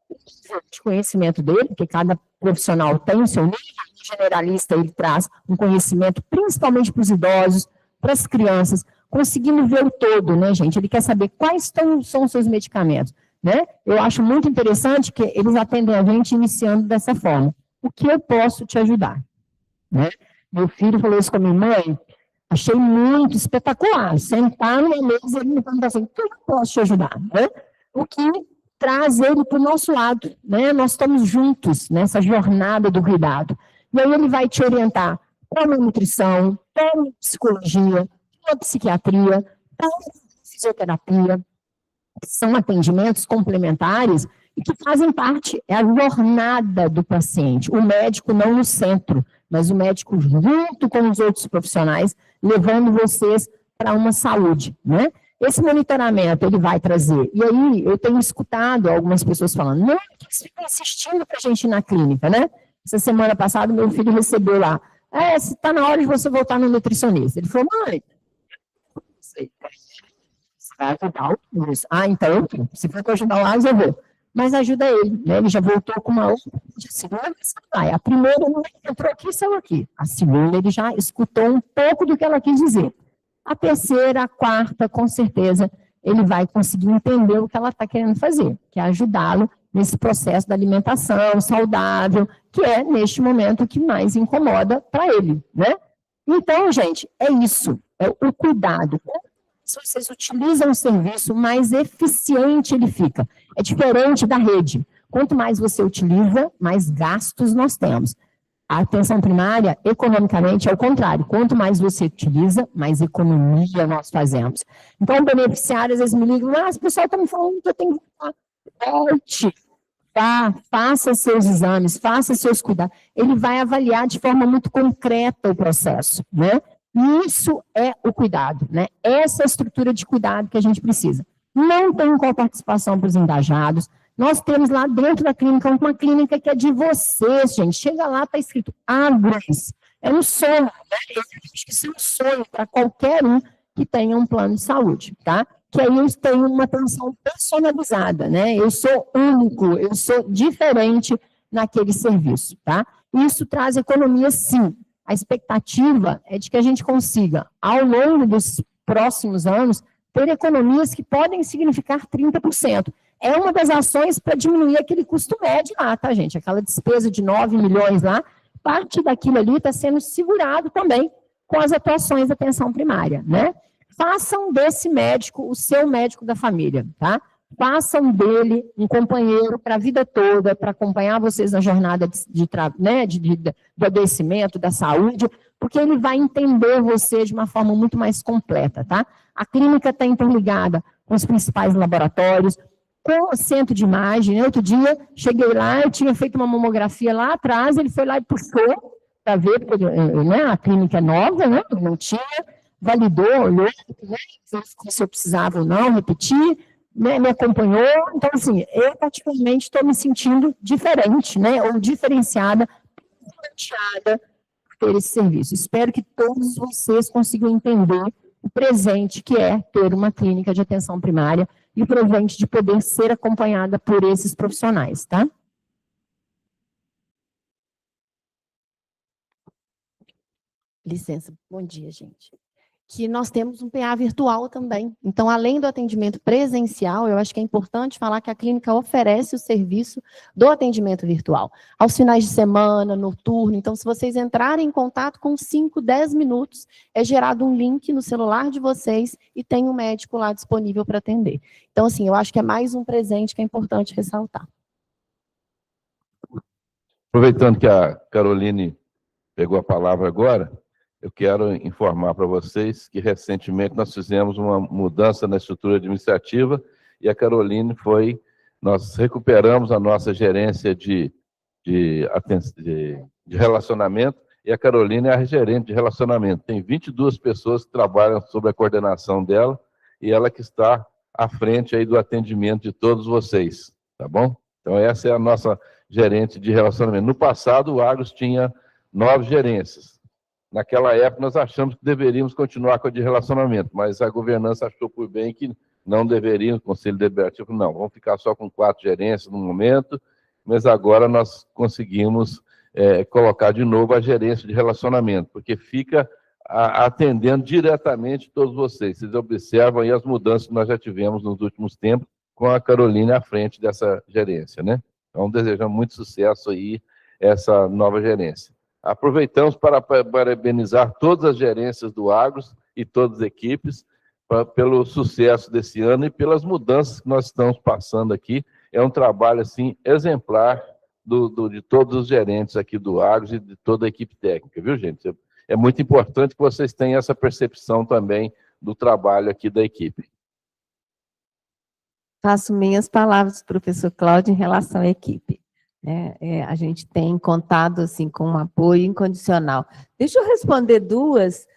S3: o nível de conhecimento dele, porque cada profissional tem o seu nível. O generalista, ele traz um conhecimento principalmente para os idosos, para as crianças, conseguindo ver o todo, né, gente? Ele quer saber quais são os seus medicamentos, né? Eu acho muito interessante que eles atendem a gente iniciando dessa forma. O que eu posso te ajudar? Né? Meu filho falou isso com a minha mãe, achei muito espetacular, sentar numa mesa e me perguntar assim, o que eu posso te ajudar? Né? O que traz ele para o nosso lado, né? Nós estamos juntos nessa jornada do cuidado. E aí ele vai te orientar para uma nutrição, para uma psicologia, para uma psiquiatria, para uma fisioterapia, são atendimentos complementares e que fazem parte, é a jornada do paciente. O médico não no centro, mas o médico junto com os outros profissionais, levando vocês para uma saúde, né? Esse monitoramento, ele vai trazer. E aí, eu tenho escutado algumas pessoas falando, não, que eles ficam insistindo para a gente ir na clínica, né? Essa semana passada, meu filho recebeu lá, está na hora de você voltar no nutricionista. Ele falou, mãe, você vai ajudar o Agros. Então, se for para ajudar o Agros, eu vou. Mas ajuda ele, né? Ele já voltou com uma outra, a segunda, a primeira não entrou aqui, saiu aqui. A segunda, ele já escutou um pouco do que ela quis dizer. A terceira, a quarta, com certeza, ele vai conseguir entender o que ela está querendo fazer, que é ajudá-lo nesse processo da alimentação saudável, que é, neste momento, o que mais incomoda para ele, né? Então, gente, é isso, é o cuidado. Se vocês utilizam o serviço, mais eficiente ele fica. É diferente da rede. Quanto mais você utiliza, mais gastos nós temos. A atenção primária, economicamente, é o contrário. Quanto mais você utiliza, mais economia nós fazemos. Então, beneficiários, às vezes me ligam, o pessoal está me falando que eu tenho que volte, tá? Faça seus exames, faça seus cuidados. Ele vai avaliar de forma muito concreta o processo, né? E isso é o cuidado, né? Essa é a estrutura de cuidado que a gente precisa. Não tem coparticipação para os engajados. Nós temos lá dentro da clínica uma clínica que é de vocês, gente. Chega lá, está escrito Agros. É um sonho, né? Eu acho que isso é um sonho para qualquer um que tenha um plano de saúde, tá? Que aí eu tenho uma atenção personalizada, né? Eu sou único, eu sou diferente naquele serviço, tá? Isso traz economia, sim. A expectativa é de que a gente consiga, ao longo dos próximos anos, ter economias que podem significar 30%. É uma das ações para diminuir aquele custo médio lá, tá, gente? Aquela despesa de 9 milhões lá, parte daquilo ali está sendo segurado também com as atuações da atenção primária, né? Façam desse médico o seu médico da família, tá? Façam dele um companheiro para a vida toda, para acompanhar vocês na jornada do adoecimento, da saúde, porque ele vai entender você de uma forma muito mais completa, tá? A clínica está interligada com os principais laboratórios, com o centro de imagem. Outro dia, cheguei lá, eu tinha feito uma mamografia lá atrás, ele foi lá e puxou para ver, porque né, a clínica é nova, né, não tinha, validou, olhou, né, se eu precisava ou não repetir, né, me acompanhou. Então, assim, eu particularmente estou me sentindo diferente, né, ou diferenciada, por ter esse serviço. Espero que todos vocês consigam entender o presente que é ter uma clínica de atenção primária e o presente de poder ser acompanhada por esses profissionais, tá?
S7: Licença, bom dia, gente. Que nós temos um PA virtual também. Então, além do atendimento presencial, eu acho que é importante falar que a clínica oferece o serviço do atendimento virtual. Aos finais de semana, noturno. Então, se vocês entrarem em contato com 5, 10 minutos, é gerado um link no celular de vocês e tem um médico lá disponível para atender. Então, assim, eu acho que é mais um presente que é importante ressaltar.
S1: Aproveitando que a Caroline pegou a palavra agora, eu quero informar para vocês que recentemente nós fizemos uma mudança na estrutura administrativa e a Caroline nós recuperamos a nossa gerência de relacionamento e a Caroline é a gerente de relacionamento. Tem 22 pessoas que trabalham sob a coordenação dela e ela que está à frente aí do atendimento de todos vocês, tá bom? Então essa é a nossa gerente de relacionamento. No passado o Agros tinha 9 gerências. Naquela época, nós achamos que deveríamos continuar com a de relacionamento, mas a governança achou por bem que não deveríamos, o Conselho Deliberativo, não, vamos ficar só com 4 gerências no momento, mas agora nós conseguimos colocar de novo a gerência de relacionamento, porque fica atendendo diretamente todos vocês. Vocês observam aí as mudanças que nós já tivemos nos últimos tempos, com a Caroline à frente dessa gerência, né? Então, desejamos muito sucesso aí, essa nova gerência. Aproveitamos para parabenizar todas as gerências do Agros e todas as equipes pelo sucesso desse ano e pelas mudanças que nós estamos passando aqui. É um trabalho, assim, exemplar de todos os gerentes aqui do Agros e de toda a equipe técnica, viu, gente? É muito importante que vocês tenham essa percepção também do trabalho aqui da equipe.
S2: Faço minhas palavras, professor Cláudio, em relação à equipe. A gente tem contado assim, com um apoio incondicional. Deixa eu responder duas,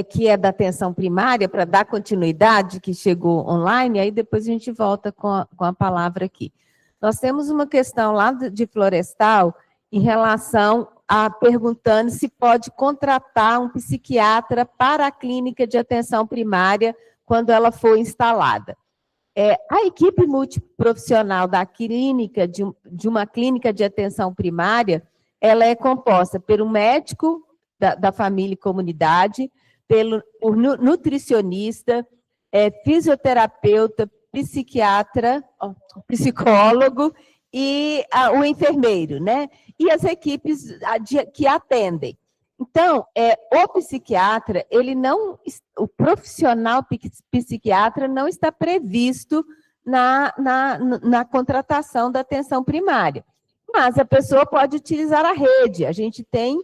S2: que é da atenção primária, para dar continuidade, que chegou online, aí depois a gente volta com a palavra aqui. Nós temos uma questão lá de Florestal, em relação a perguntando se pode contratar um psiquiatra para a clínica de atenção primária quando ela for instalada. A equipe multiprofissional da clínica, de uma clínica de atenção primária, ela é composta por um médico da família e comunidade, por nutricionista, fisioterapeuta, psiquiatra, psicólogo e o enfermeiro, né? E as equipes que atendem. Então, o psiquiatra, o profissional psiquiatra não está previsto na contratação da atenção primária, mas a pessoa pode utilizar a rede. A gente tem,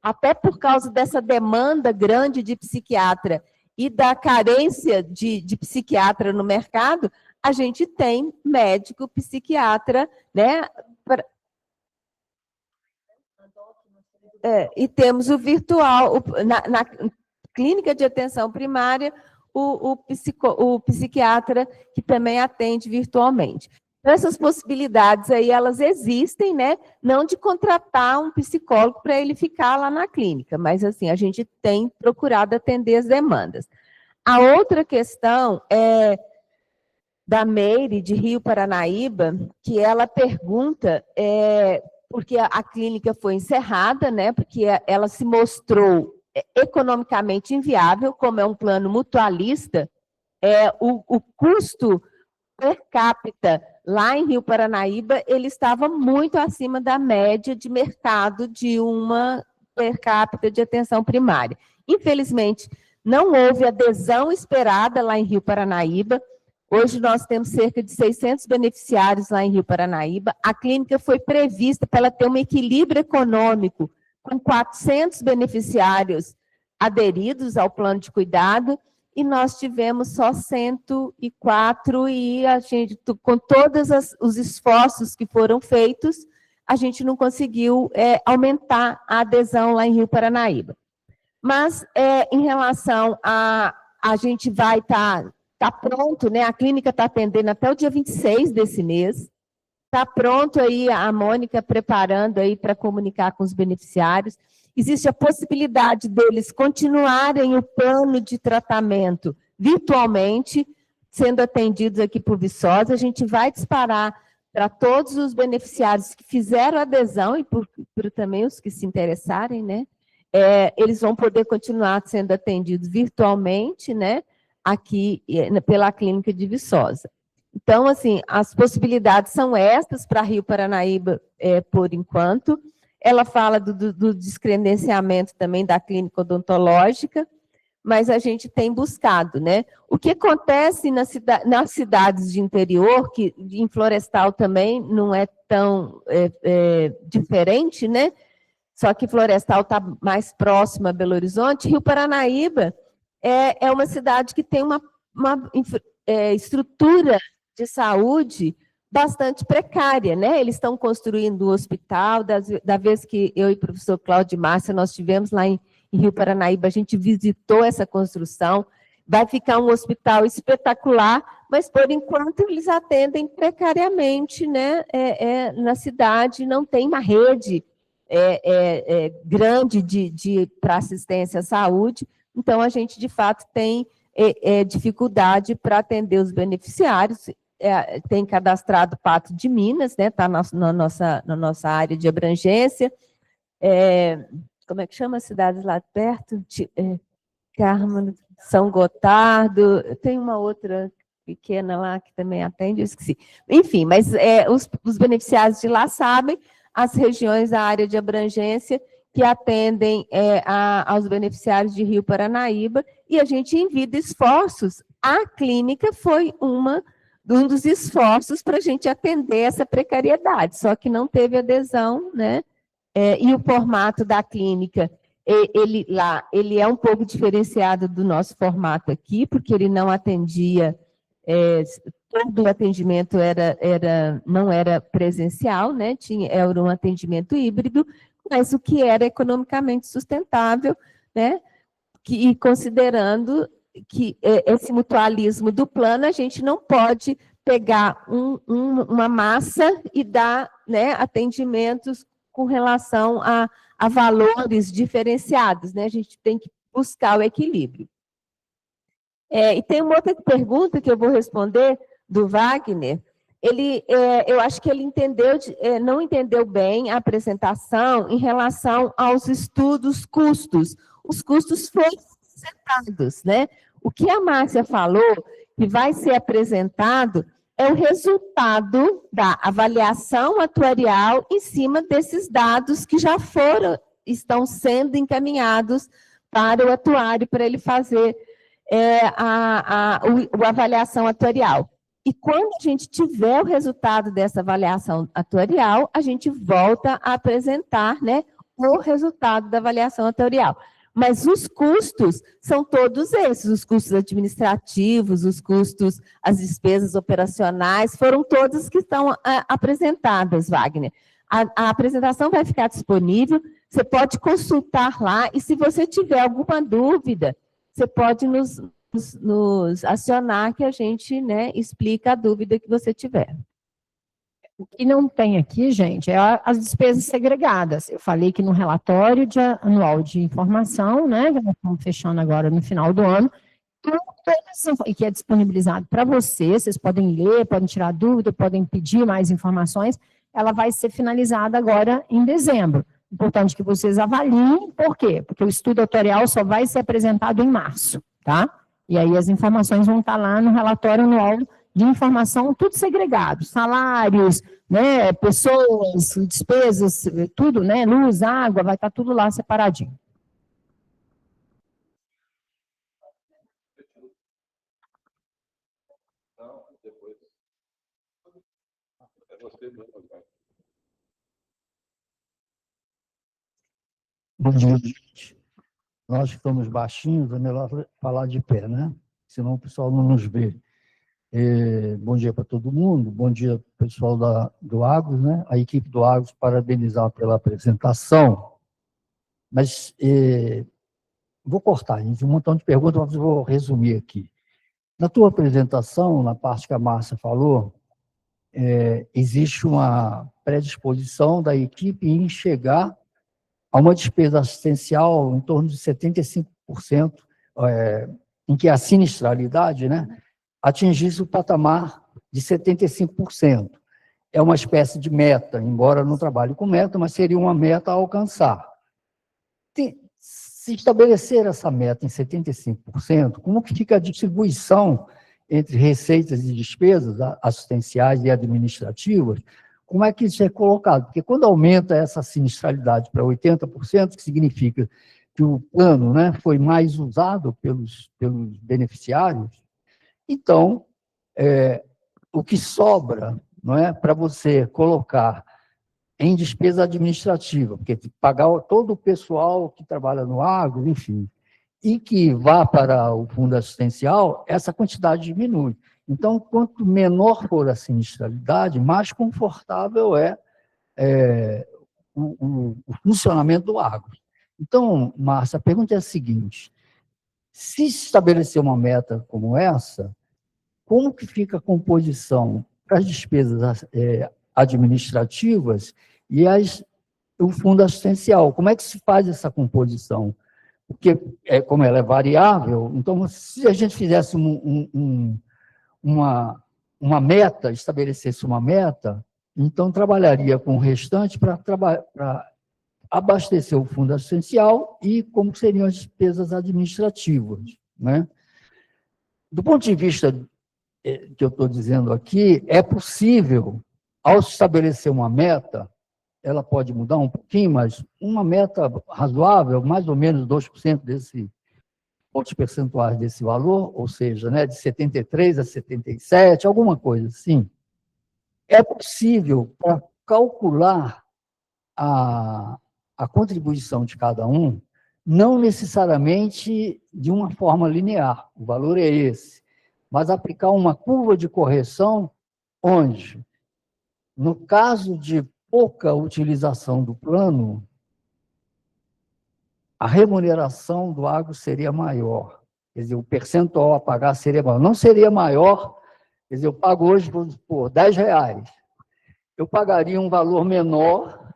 S2: até por causa dessa demanda grande de psiquiatra e da carência de psiquiatra no mercado, a gente tem médico psiquiatra, né? E temos o virtual, na clínica de atenção primária, o psiquiatra que também atende virtualmente. Então, essas possibilidades aí, elas existem, né? Não de contratar um psicólogo para ele ficar lá na clínica, mas assim, a gente tem procurado atender as demandas. A outra questão é da Meire, de Rio Paranaíba, que ela pergunta, porque a clínica foi encerrada, né, porque ela se mostrou economicamente inviável, como é um plano mutualista, o custo per capita lá em Rio Paranaíba, ele estava muito acima da média de mercado de uma per capita de atenção primária. Infelizmente, não houve adesão esperada lá em Rio Paranaíba. Hoje nós temos cerca de 600 beneficiários lá em Rio Paranaíba. A clínica foi prevista para ela ter um equilíbrio econômico com 400 beneficiários aderidos ao plano de cuidado e nós tivemos só 104 e a gente, com todos os esforços que foram feitos, a gente não conseguiu aumentar a adesão lá em Rio Paranaíba. Mas, em relação a gente vai estar pronto, né? A clínica está atendendo até o dia 26 desse mês. Está pronto aí a Mônica preparando aí para comunicar com os beneficiários. Existe a possibilidade deles continuarem o plano de tratamento virtualmente, sendo atendidos aqui por Viçosa. A gente vai disparar para todos os beneficiários que fizeram adesão e por também os que se interessarem, né? Eles vão poder continuar sendo atendidos virtualmente, né? Aqui pela clínica de Viçosa. Então, assim, as possibilidades são estas para Rio Paranaíba, por enquanto. Ela fala do descredenciamento também da clínica odontológica, mas a gente tem buscado, né? O que acontece nas cidades de interior, que em Florestal também não é tão diferente, né? Só que Florestal está mais próxima a Belo Horizonte. Rio Paranaíba é uma cidade que tem uma estrutura de saúde bastante precária, né? Eles estão construindo um hospital, da vez que eu e o professor Cláudio e Márcia, nós estivemos lá em Rio Paranaíba, a gente visitou essa construção, vai ficar um hospital espetacular, mas, por enquanto, eles atendem precariamente, né? Na cidade, não tem uma rede grande para assistência à saúde, então a gente, de fato, tem dificuldade para atender os beneficiários. Tem cadastrado Pato de Minas, né? Está na nossa área de abrangência. Como é que chama as cidades lá perto? Carmo, São Gotardo, tem uma outra pequena lá que também atende, eu esqueci. Enfim, mas os beneficiários de lá sabem, as regiões da área de abrangência que atendem aos beneficiários de Rio Paranaíba, e a gente envia esforços. A clínica foi um dos esforços para a gente atender essa precariedade, só que não teve adesão, né? E o formato da clínica, ele é um pouco diferenciado do nosso formato aqui, porque ele não atendia todo o atendimento não era presencial, né? Era um atendimento híbrido, mas o que era economicamente sustentável, né? E considerando que esse mutualismo do plano, a gente não pode pegar uma massa e dar, né, atendimentos com relação a valores diferenciados, né? A gente tem que buscar o equilíbrio. E tem uma outra pergunta que eu vou responder, do Wagner. Eu acho que ele não entendeu bem a apresentação em relação aos estudos custos. Os custos foram apresentados, né? O que a Márcia falou, que vai ser apresentado, é o resultado da avaliação atuarial em cima desses dados que já estão sendo encaminhados para o atuário, para ele fazer a avaliação atuarial. E quando a gente tiver o resultado dessa avaliação atuarial, a gente volta a apresentar, né, o resultado da avaliação atuarial. Mas os custos são todos esses, os custos administrativos, os custos, as despesas operacionais, foram todas que estão apresentadas, Wagner. A apresentação vai ficar disponível, você pode consultar lá, e se você tiver alguma dúvida, você pode nos acionar, que a gente, né, explica a dúvida que você tiver.
S3: O que não tem aqui, gente, é as despesas segregadas. Eu falei que no relatório anual de informação, né, que nós estamos fechando agora no final do ano, e que é disponibilizado para vocês podem ler, podem tirar dúvida, podem pedir mais informações, ela vai ser finalizada agora em dezembro. Importante que vocês avaliem, por quê? Porque o estudo atuarial só vai ser apresentado em março, tá? E aí as informações vão estar lá no relatório anual de informação, tudo segregado, salários, né, pessoas, despesas, tudo, né, luz, água, vai estar tudo lá separadinho.
S8: Bom dia, gente. Nós que estamos baixinhos, é melhor falar de pé, né? Senão o pessoal não nos vê. Bom dia para todo mundo, bom dia pessoal do Agros, né? A equipe do Agros, parabenizar pela apresentação. Mas vou cortar, gente, um montão de perguntas, mas vou resumir aqui. Na tua apresentação, na parte que a Márcia falou, existe uma predisposição da equipe em chegar a uma despesa assistencial em torno de 75%, em que a sinistralidade, né, atingisse o patamar de 75%. É uma espécie de meta, embora não trabalhe com meta, mas seria uma meta a alcançar. Se estabelecer essa meta em 75%, como que fica a distribuição entre receitas e despesas assistenciais e administrativas? Como é que isso é colocado? Porque quando aumenta essa sinistralidade para 80%, que significa que o plano, né, foi mais usado pelos beneficiários, então, o que sobra, não é, para você colocar em despesa administrativa, porque tem que pagar todo o pessoal que trabalha no agro, enfim, e que vá para o fundo assistencial, essa quantidade diminui. Então, quanto menor for a sinistralidade, mais confortável é o funcionamento do agro. Então, Márcia, a pergunta é a seguinte: se estabelecer uma meta como essa, como que fica a composição para as despesas administrativas e o fundo assistencial? Como é que se faz essa composição? Porque, como ela é variável, então, se a gente fizesse uma meta, estabelecesse uma meta, então trabalharia com o restante para abastecer o fundo assistencial e como seriam as despesas administrativas, né? Do ponto de vista que eu estou dizendo aqui, é possível, ao estabelecer uma meta, ela pode mudar um pouquinho, mas uma meta razoável, mais ou menos 2% pontos percentuais desse valor, ou seja, né, de 73 a 77, alguma coisa assim, é possível, para calcular a contribuição de cada um, não necessariamente de uma forma linear, o valor é esse, mas aplicar uma curva de correção onde, no caso de pouca utilização do plano, a remuneração do agro seria maior. Quer dizer, o percentual a pagar seria maior. Não seria maior, quer dizer, eu pago hoje por R$10. Eu pagaria um valor menor,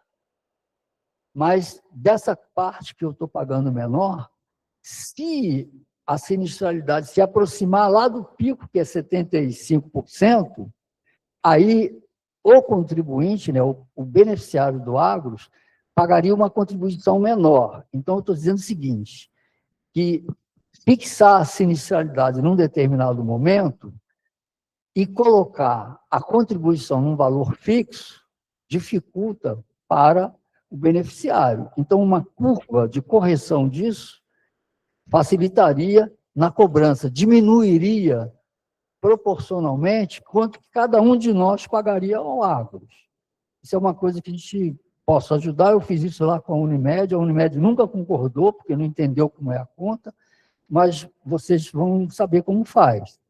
S8: mas dessa parte que eu estou pagando menor, se a sinistralidade se aproximar lá do pico, que é 75%, aí o contribuinte, né, o beneficiário do agros, pagaria uma contribuição menor. Então, eu estou dizendo o seguinte, que fixar a sinistralidade num determinado momento e colocar a contribuição num valor fixo dificulta para o beneficiário. Então, uma curva de correção disso facilitaria na cobrança, diminuiria proporcionalmente quanto que cada um de nós pagaria ao agros. Isso é uma coisa que a gente possa ajudar. Eu fiz isso lá com a Unimed nunca concordou, porque não entendeu como é a conta, mas vocês vão saber como faz.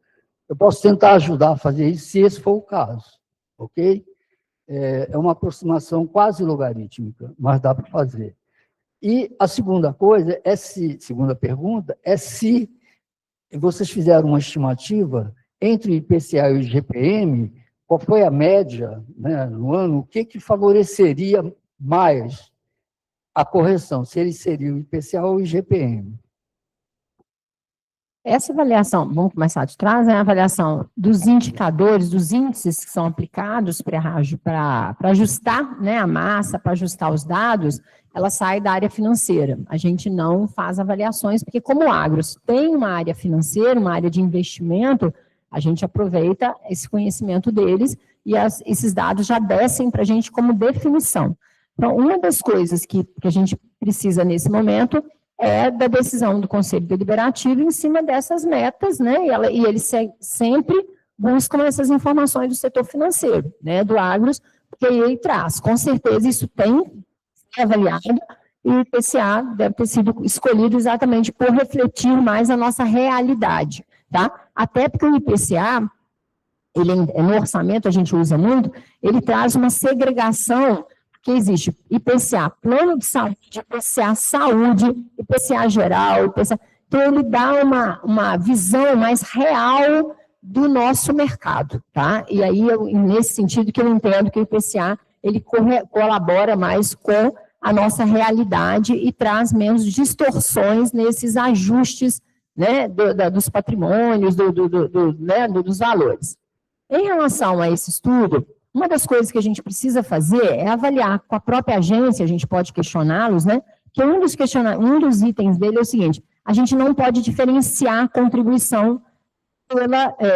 S8: Eu posso tentar ajudar a fazer isso, se esse for o caso, ok? É uma aproximação quase logarítmica, mas dá para fazer. E a segunda coisa, segunda pergunta, é se vocês fizeram uma estimativa entre o IPCA e o IGPM, qual foi a média, né, no ano, o que favoreceria mais a correção, se ele seria o IPCA ou o IGPM?
S3: Essa avaliação, vamos começar de trás, é a avaliação dos indicadores, dos índices que são aplicados para ajustar, né, a massa, para ajustar os dados, ela sai da área financeira. A gente não faz avaliações, porque como o agros tem uma área financeira, uma área de investimento, a gente aproveita esse conhecimento deles e esses dados já descem para a gente como definição. Então, uma das coisas que a gente precisa nesse momento é da decisão do Conselho Deliberativo em cima dessas metas, né? E eles sempre buscam essas informações do setor financeiro, né? Do agros, porque ele traz. Com certeza isso tem avaliado e o IPCA deve ter sido escolhido exatamente por refletir mais a nossa realidade, tá? Até porque o IPCA, ele, no orçamento a gente usa muito, ele traz uma segregação que existe IPCA, plano de saúde, IPCA saúde, IPCA geral, IPCA... Então, ele dá uma visão mais real do nosso mercado, tá? E aí, nesse sentido que eu entendo que o IPCA, ele colabora mais com a nossa realidade e traz menos distorções nesses ajustes, né, dos patrimônios, né, dos valores. Em relação a esse estudo, uma das coisas que a gente precisa fazer é avaliar com a própria agência, a gente pode questioná-los, né? Que um dos itens dele é o seguinte: a gente não pode diferenciar a contribuição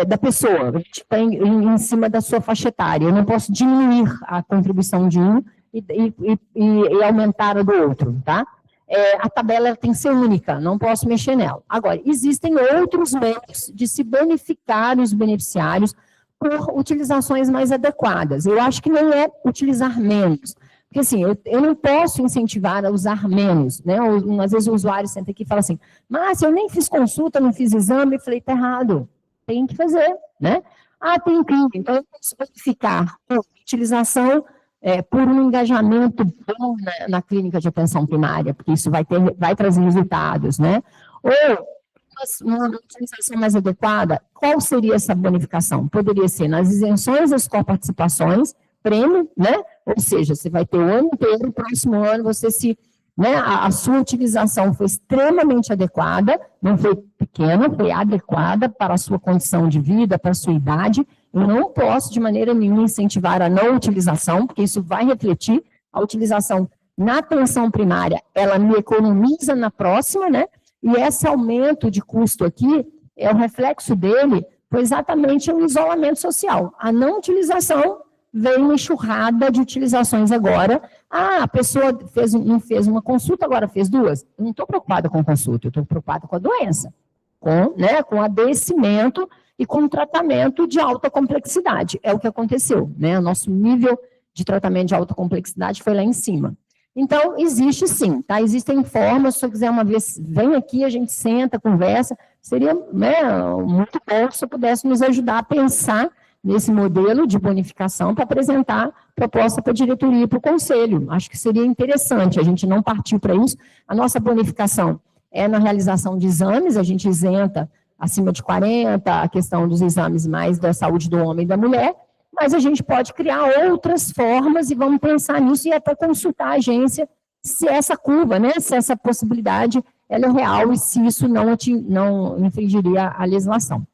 S3: da pessoa, a gente está em cima da sua faixa etária. Eu não posso diminuir a contribuição de um e aumentar a do outro, tá? A tabela tem que ser única, não posso mexer nela. Agora, existem outros meios de se beneficiar os beneficiários por utilizações mais adequadas. Eu acho que não é utilizar menos, porque assim, eu não posso incentivar a usar menos, né? Às vezes o usuário senta aqui e fala assim, mas eu nem fiz consulta, não fiz exame, eu falei, tá errado, tem que fazer, né? Tem clínica, então eu posso verificar a utilização por um engajamento bom na clínica de atenção primária, porque isso vai trazer resultados, né? Ou uma utilização mais adequada, qual seria essa bonificação? Poderia ser nas isenções das coparticipações, prêmio, né? Ou seja, você vai ter o ano inteiro, o próximo ano né, a sua utilização foi extremamente adequada, não foi pequena, foi adequada para a sua condição de vida, para a sua idade. Eu não posso, de maneira nenhuma, incentivar a não utilização, porque isso vai refletir a utilização na atenção primária, ela me economiza na próxima, né? E esse aumento de custo aqui, o reflexo dele foi exatamente o isolamento social. A não utilização veio uma enxurrada de utilizações agora. A pessoa não fez uma consulta, agora fez duas. Eu não estou preocupada com consulta, eu estou preocupada com a doença, com adoecimento e com o tratamento de alta complexidade. É o que aconteceu, né? O nosso nível de tratamento de alta complexidade foi lá em cima. Então, existe sim, tá? Existem formas, se você quiser uma vez, vem aqui, a gente senta, conversa, seria, né, muito bom se você pudesse nos ajudar a pensar nesse modelo de bonificação para apresentar proposta para a diretoria e para o conselho. Acho que seria interessante, a gente não partiu para isso. A nossa bonificação é na realização de exames, a gente isenta acima de 40, a questão dos exames mais da saúde do homem e da mulher, mas a gente pode criar outras formas e vamos pensar nisso e até consultar a agência se essa curva, né, se essa possibilidade ela é real e se isso não infringiria a legislação.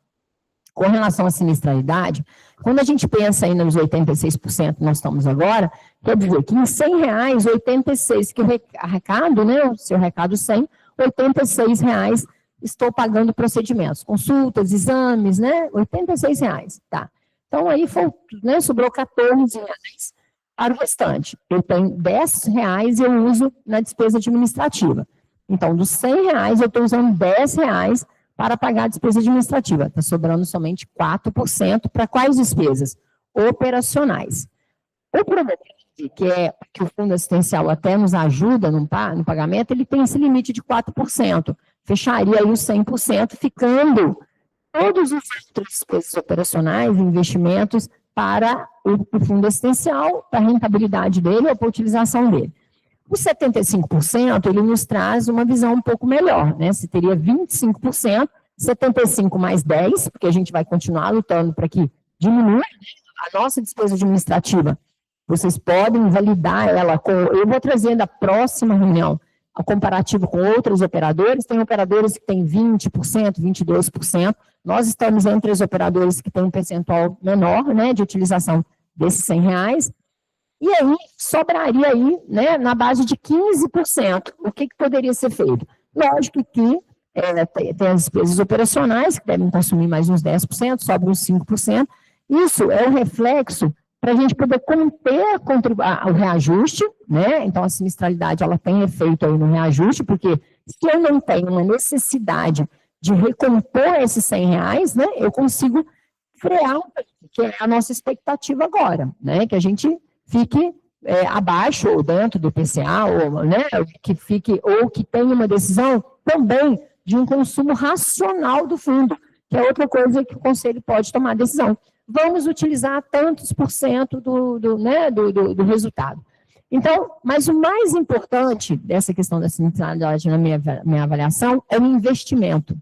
S3: Com relação à sinistralidade, quando a gente pensa aí nos 86% que nós estamos agora, quer dizer que em R$100, 86, que o arrecado, né, o seu recado 100, R$86 estou pagando procedimentos, consultas, exames, né, R$86, tá. Então, aí né, sobrou R$14 para o restante. Eu tenho R$10 eu uso na despesa administrativa. Então, dos R$100, eu estou usando R$10 para pagar a despesa administrativa. Está sobrando somente 4% para quais despesas? Operacionais. O problema que o fundo assistencial até nos ajuda no pagamento, ele tem esse limite de 4%. Fecharia aí os 100%, ficando todos os outros despesas operacionais, investimentos para o fundo assistencial, para a rentabilidade dele ou para a utilização dele. O 75%, ele nos traz uma visão um pouco melhor, né? Se teria 25%, 75 mais 10, porque a gente vai continuar lutando para que diminua, né, a nossa despesa administrativa. Vocês podem validar ela com... Eu vou trazer da próxima reunião a comparativo com outros operadores. Tem operadores que têm 20%, 22%. Nós estamos entre os operadores que têm um percentual menor, né, de utilização desses R$100. E aí, sobraria aí, né, na base de 15%. O que poderia ser feito? Lógico que tem as despesas operacionais, que devem consumir mais uns 10%, sobra uns 5%. Isso é um reflexo para a gente poder conter o reajuste, né? Então, a sinistralidade, ela tem efeito aí no reajuste, porque se eu não tenho uma necessidade de recompor esses R$100, né, eu consigo frear, que é a nossa expectativa agora, né? Que a gente fique abaixo ou dentro do IPCA, ou, né, que fique, ou que tenha uma decisão também de um consumo racional do fundo, que é outra coisa que o Conselho pode tomar decisão. Vamos utilizar tantos por cento do resultado. Então, mas o mais importante dessa questão da sinistralidade na minha avaliação é o investimento.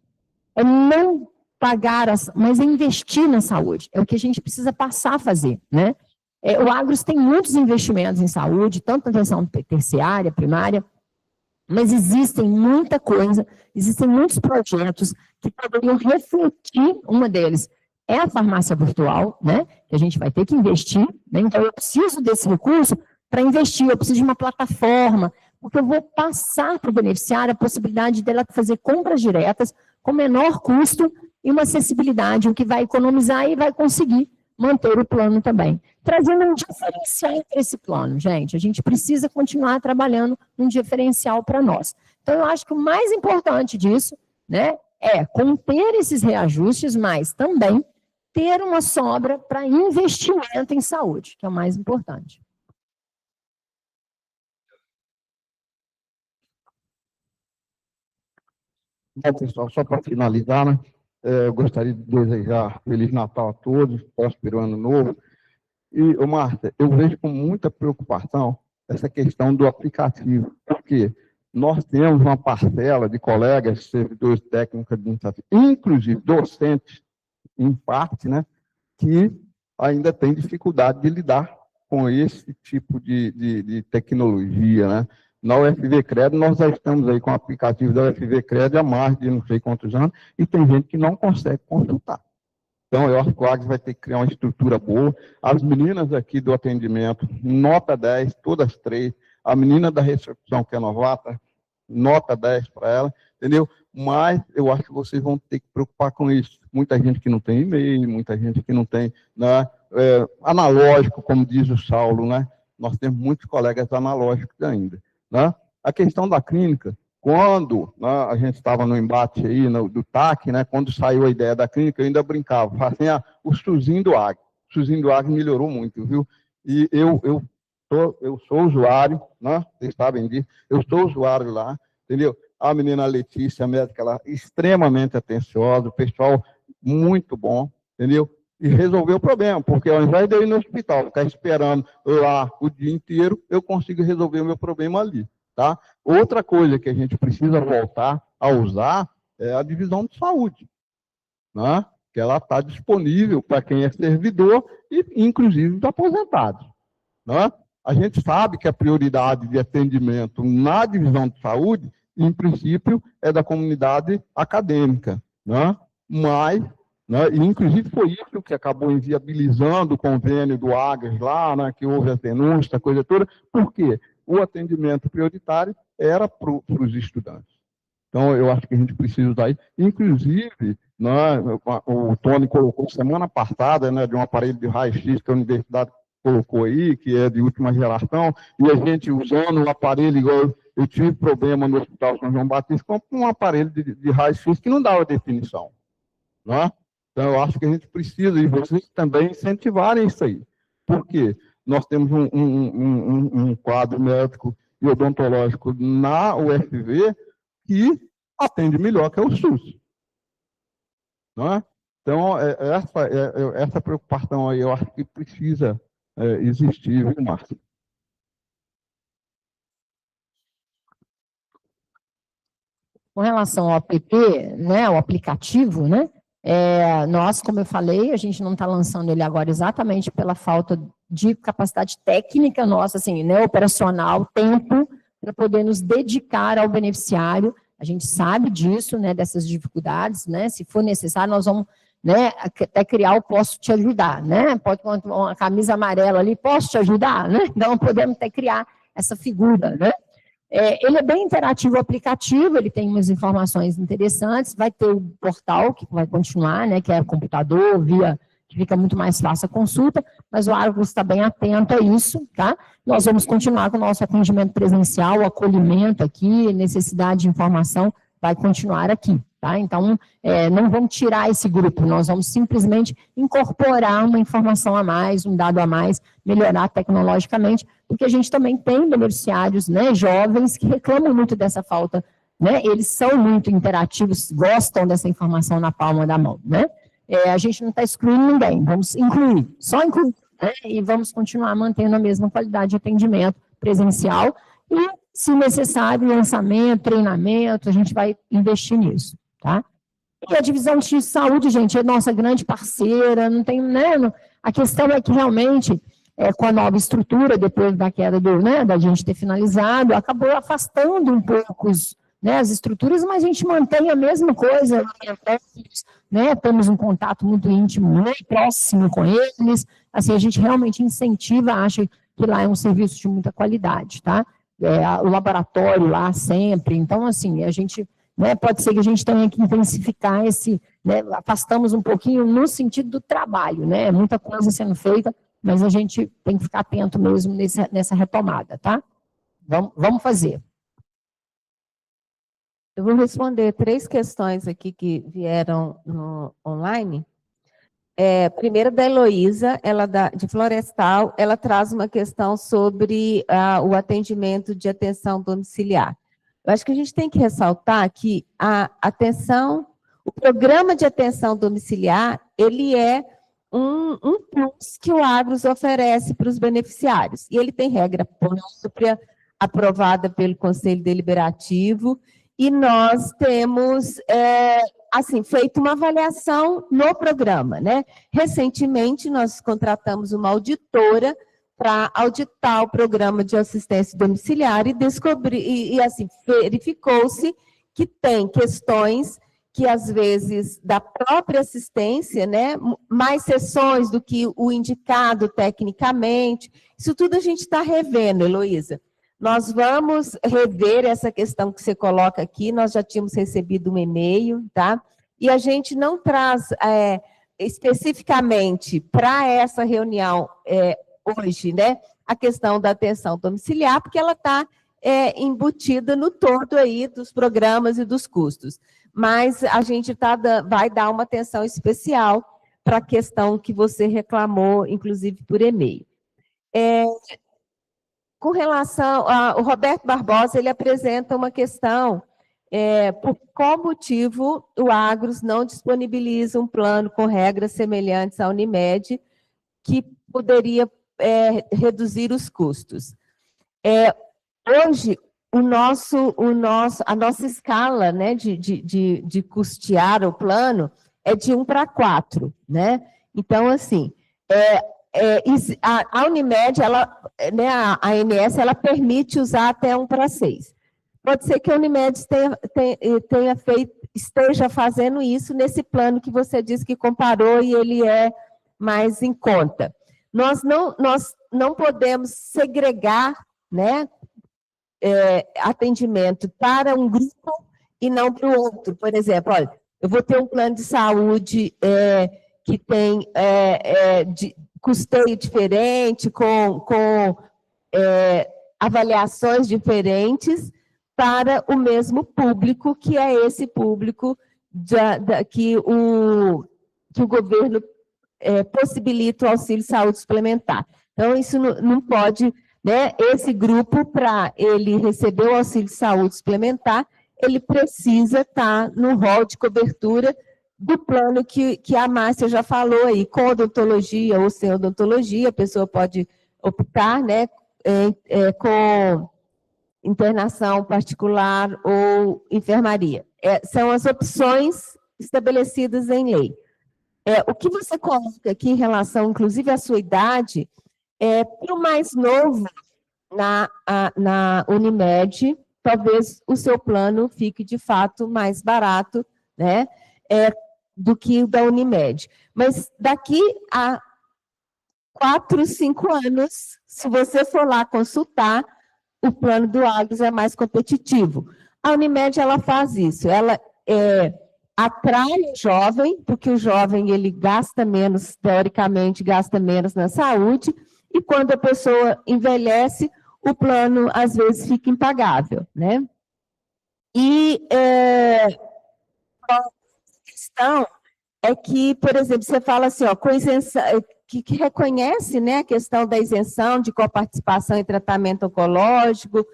S3: É não pagar, mas é investir na saúde. É o que a gente precisa passar a fazer, né? O Agros tem muitos investimentos em saúde, tanto na atenção terciária, primária, mas existem muita coisa, existem muitos projetos que poderiam refletir, uma deles é a farmácia virtual, né, que a gente vai ter que investir, né, então eu preciso desse recurso para investir, eu preciso de uma plataforma, porque eu vou passar para o beneficiário a possibilidade dela fazer compras diretas com menor custo e uma acessibilidade, o que vai economizar e vai conseguir manter o plano também. Trazendo um diferencial para esse plano, gente. A gente precisa continuar trabalhando um diferencial para nós. Então, eu acho que o mais importante disso, né, é conter esses reajustes, mas também ter uma sobra para investimento em saúde, que é o mais importante.
S5: Bom, pessoal, só para finalizar, né? Eu gostaria de desejar Feliz Natal a todos, próspero Ano Novo. E, Márcia, eu vejo com muita preocupação essa questão do aplicativo, porque nós temos uma parcela de colegas, servidores técnicos administrativos, inclusive docentes, em parte, né, que ainda tem dificuldade de lidar com esse tipo de tecnologia, né? Na UFV Cred, nós já estamos aí com o aplicativo da UFV Cred há mais de não sei quantos anos, e tem gente que não consegue consultar. Então, eu acho que o Agros vai ter que criar uma estrutura boa. As meninas aqui do atendimento, nota 10, todas três. A menina da recepção, que é novata, nota 10 para ela, entendeu? Mas eu acho que vocês vão ter que preocupar com isso. Muita gente que não tem e-mail, muita gente que não tem, né, analógico, como diz o Saulo, né? Nós temos muitos colegas analógicos ainda. Né? A questão da clínica, quando, né, a gente estava no embate aí do TAC, né, quando saiu a ideia da clínica, eu ainda brincava, assim, o SUSinho do Agro. O SUSinho do Agro melhorou muito, viu? E eu eu sou usuário, né? Vocês sabem disso, eu sou usuário lá, entendeu? A menina Letícia, a médica lá, extremamente atenciosa, o pessoal muito bom, entendeu? E resolveu o problema, porque ao invés de eu ir no hospital, ficar esperando lá o dia inteiro, eu consigo resolver o meu problema ali, tá? Outra coisa que a gente precisa voltar a usar é a divisão de saúde, né? Que ela está disponível para quem é servidor e, inclusive, os aposentados, né? A gente sabe que a prioridade de atendimento na divisão de saúde, em princípio, é da comunidade acadêmica, né? Mas, né, e inclusive foi isso que acabou inviabilizando o convênio do Agras lá, né, que houve as denúncias, a coisa toda, porque o atendimento prioritário era para os estudantes. Então, eu acho que a gente precisa usar isso. Inclusive, né, o Tony colocou semana passada, né, de um aparelho de raio-x que a universidade colocou aí, que é de última geração, e a gente usando o aparelho, igual eu tive problema no Hospital São João Batista, com um aparelho de raio-x que não dava definição, né? Então, eu acho que a gente precisa, e vocês também, incentivarem isso aí. Por quê? Nós temos um quadro médico e odontológico na UFV que atende melhor que é o SUS. Não é? Então, essa preocupação aí, eu acho que precisa existir, viu, Márcio?
S3: Com relação ao app, né, o aplicativo, né, nós, como eu falei, a gente não está lançando ele agora exatamente pela falta de capacidade técnica nossa, assim, né, operacional, tempo, para poder nos dedicar ao beneficiário. A gente sabe disso, né, dessas dificuldades, né, se for necessário, nós vamos, né, até criar o Posso Te Ajudar, né, pode uma camisa amarela ali, posso te ajudar, né, então podemos até criar essa figura, né. Ele é bem interativo o aplicativo, ele tem umas informações interessantes, vai ter o portal, que vai continuar, né, que é computador, que fica muito mais fácil a consulta, mas o Argos está bem atento a isso, tá? Nós vamos continuar com o nosso atendimento presencial, o acolhimento aqui, necessidade de informação, vai continuar aqui, tá? Então, não vamos tirar esse grupo, nós vamos simplesmente incorporar uma informação a mais, um dado a mais, melhorar tecnologicamente, porque a gente também tem beneficiários, né, jovens que reclamam muito dessa falta, né, eles são muito interativos, gostam dessa informação na palma da mão, né, a gente não está excluindo ninguém, vamos incluir, só incluir, né, e vamos continuar mantendo a mesma qualidade de atendimento presencial e, se necessário, lançamento, treinamento, a gente vai investir nisso, tá? E a divisão de saúde, gente, é nossa grande parceira, não tem, né, a questão é que realmente com a nova estrutura, depois da queda da gente ter finalizado, acabou afastando um pouco as estruturas, mas a gente mantém a mesma coisa, né, temos um contato muito íntimo, muito próximo com eles, assim, a gente realmente incentiva, acha que lá é um serviço de muita qualidade, tá? O laboratório lá sempre, então, assim, a gente, né, pode ser que a gente tenha que intensificar né, afastamos um pouquinho no sentido do trabalho, né, muita coisa sendo feita, mas a gente tem que ficar atento mesmo nessa retomada, tá? Vamos fazer.
S2: Eu vou responder 3 questões aqui que vieram no online. Primeiro, da Heloísa, ela de Florestal, ela traz uma questão sobre o atendimento de atenção domiciliar. Eu acho que a gente tem que ressaltar que o programa de atenção domiciliar, ele é um plus que o Agros oferece para os beneficiários. E ele tem regra própria, aprovada pelo Conselho Deliberativo, e nós temos, feito uma avaliação no programa, né? Recentemente, nós contratamos uma auditora para auditar o programa de assistência domiciliar e verificou-se que tem questões que, às vezes, da própria assistência, né, mais sessões do que o indicado tecnicamente, isso tudo a gente está revendo, Heloísa. Nós vamos rever essa questão que você coloca aqui, nós já tínhamos recebido um e-mail, tá? E a gente não traz especificamente para essa reunião hoje, né, a questão da atenção domiciliar, porque ela está embutida no todo aí dos programas e dos custos. Mas a gente vai dar uma atenção especial para a questão que você reclamou, inclusive por e-mail. com relação o Roberto Barbosa, ele apresenta uma questão, por qual motivo o Agros não disponibiliza um plano com regras semelhantes à Unimed, que poderia reduzir os custos. Hoje, a nossa escala, né, de custear o plano é de 1 para 4, né? Então, assim, a Unimed, né, a ANS, ela permite usar até 1 para 6. Pode ser que a Unimed esteja fazendo isso nesse plano que você disse que comparou e ele é mais em conta. Nós não podemos segregar, né, atendimento para um grupo e não para o outro. Por exemplo, olha, eu vou ter um plano de saúde que tem custeio diferente, com avaliações diferentes para o mesmo público, que é esse público que o governo possibilita o auxílio saúde suplementar. Então, isso não pode, né? Esse grupo, para ele receber o auxílio saúde suplementar, ele precisa estar no rol de cobertura do plano que a Márcia já falou aí, com odontologia ou sem odontologia, a pessoa pode optar, né, com internação particular ou enfermaria. São as opções estabelecidas em lei. O que você coloca aqui em relação, inclusive, à sua idade, para o mais novo na Unimed, talvez o seu plano fique, de fato, mais barato, né, do que o da Unimed. Mas daqui a 4, 5 anos, se você for lá consultar, o plano do Agros é mais competitivo. A Unimed, ela faz isso, ela atrai o jovem, porque o jovem, ele gasta menos, teoricamente, gasta menos na saúde, e quando a pessoa envelhece, o plano, às vezes, fica impagável, né? E a questão é que, por exemplo, você fala assim, ó, com isenção, que reconhece, né, a questão da isenção de coparticipação em tratamento oncológico,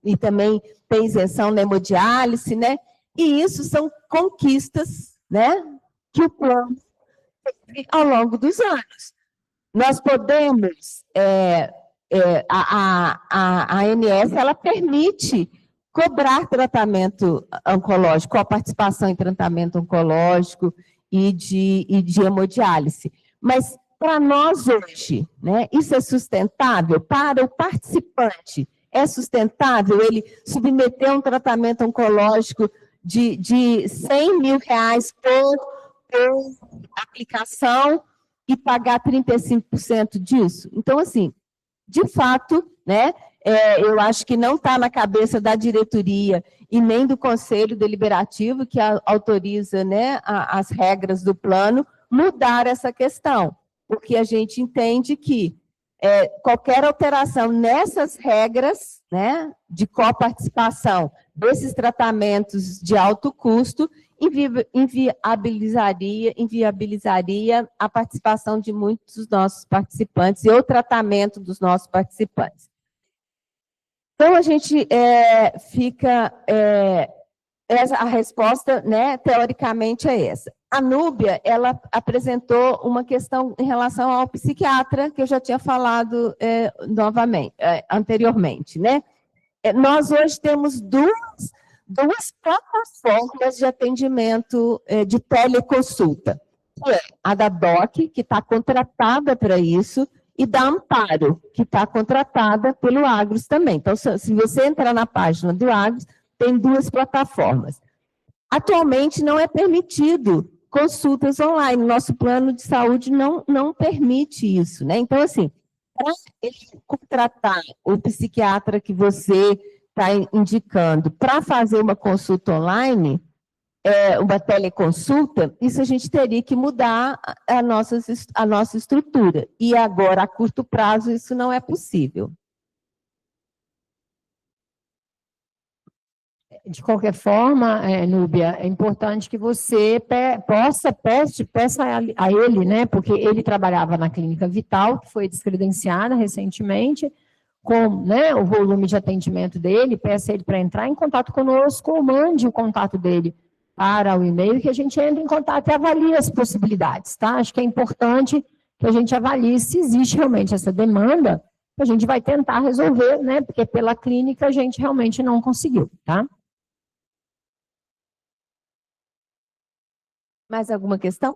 S2: e também tem isenção na hemodiálise, né? E isso são conquistas, né, que o plano teve ao longo dos anos. Nós podemos, a ANS, ela permite cobrar tratamento oncológico, a participação em tratamento oncológico e de hemodiálise. Mas, para nós hoje, né, isso é sustentável? Para o participante, é sustentável ele submeter um tratamento oncológico de 100 mil reais por aplicação e pagar 35% disso? Então, assim, de fato, né, eu acho que não está na cabeça da diretoria e nem do Conselho Deliberativo, que autoriza, né, as regras do plano, mudar essa questão, porque a gente entende que qualquer alteração nessas regras, né, de coparticipação desses tratamentos de alto custo, inviabilizaria a participação de muitos dos nossos participantes e o tratamento dos nossos participantes. Então, a gente a resposta, né, teoricamente, é essa. A Núbia, ela apresentou uma questão em relação ao psiquiatra, que eu já tinha falado anteriormente, né? Nós hoje temos duas plataformas de atendimento de teleconsulta, que é a da DOC, que está contratada para isso, e da Amparo, que está contratada pelo Agros também. Então, se você entrar na página do Agros, tem 2 plataformas. Atualmente, não é permitido consultas online. Nosso plano de saúde não permite isso, né? Então, assim, para ele contratar o psiquiatra que você está indicando para fazer uma consulta online, uma teleconsulta, isso a gente teria que mudar a nossa estrutura. E agora, a curto prazo, isso não é possível.
S3: De qualquer forma, Núbia, é importante que você peça a ele, né, porque ele trabalhava na Clínica Vital, que foi descredenciada recentemente, com, né, o volume de atendimento dele, peça ele para entrar em contato conosco, ou mande o contato dele para o e-mail, que a gente entre em contato e avalie as possibilidades, tá? Acho que é importante que a gente avalie se existe realmente essa demanda, que a gente vai tentar resolver, né, porque pela clínica a gente realmente não conseguiu, tá?
S2: Mais alguma questão?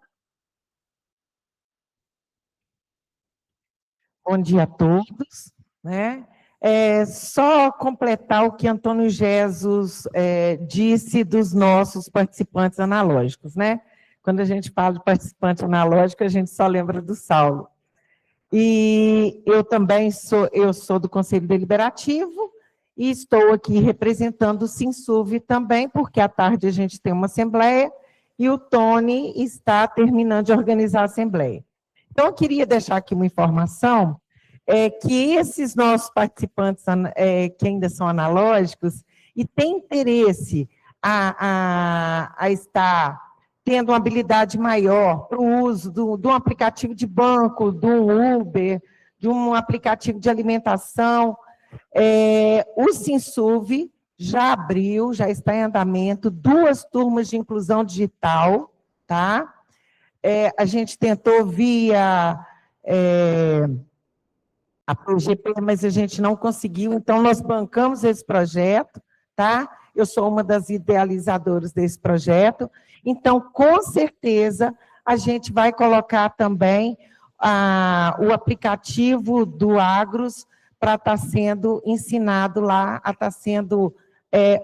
S9: Bom dia a todos, né? Só completar o que Antônio Jesus disse dos nossos participantes analógicos, né? Quando a gente fala de participante analógico, a gente só lembra do Saulo. E eu também sou do Conselho Deliberativo e estou aqui representando o Sinsuv também, porque à tarde a gente tem uma assembleia e o Tony está terminando de organizar a assembleia. Então, eu queria deixar aqui uma informação, que esses nossos participantes que ainda são analógicos e têm interesse a estar tendo uma habilidade maior para o uso de um aplicativo de banco, de um Uber, de um aplicativo de alimentação, o Sinsuv já abriu, já está em andamento, 2 turmas de inclusão digital, tá? A gente tentou via a PGP, mas a gente não conseguiu, então nós bancamos esse projeto, tá? Eu sou uma das idealizadoras desse projeto, então, com certeza, a gente vai colocar também o aplicativo do Agros para estar sendo ensinado lá, a estar sendo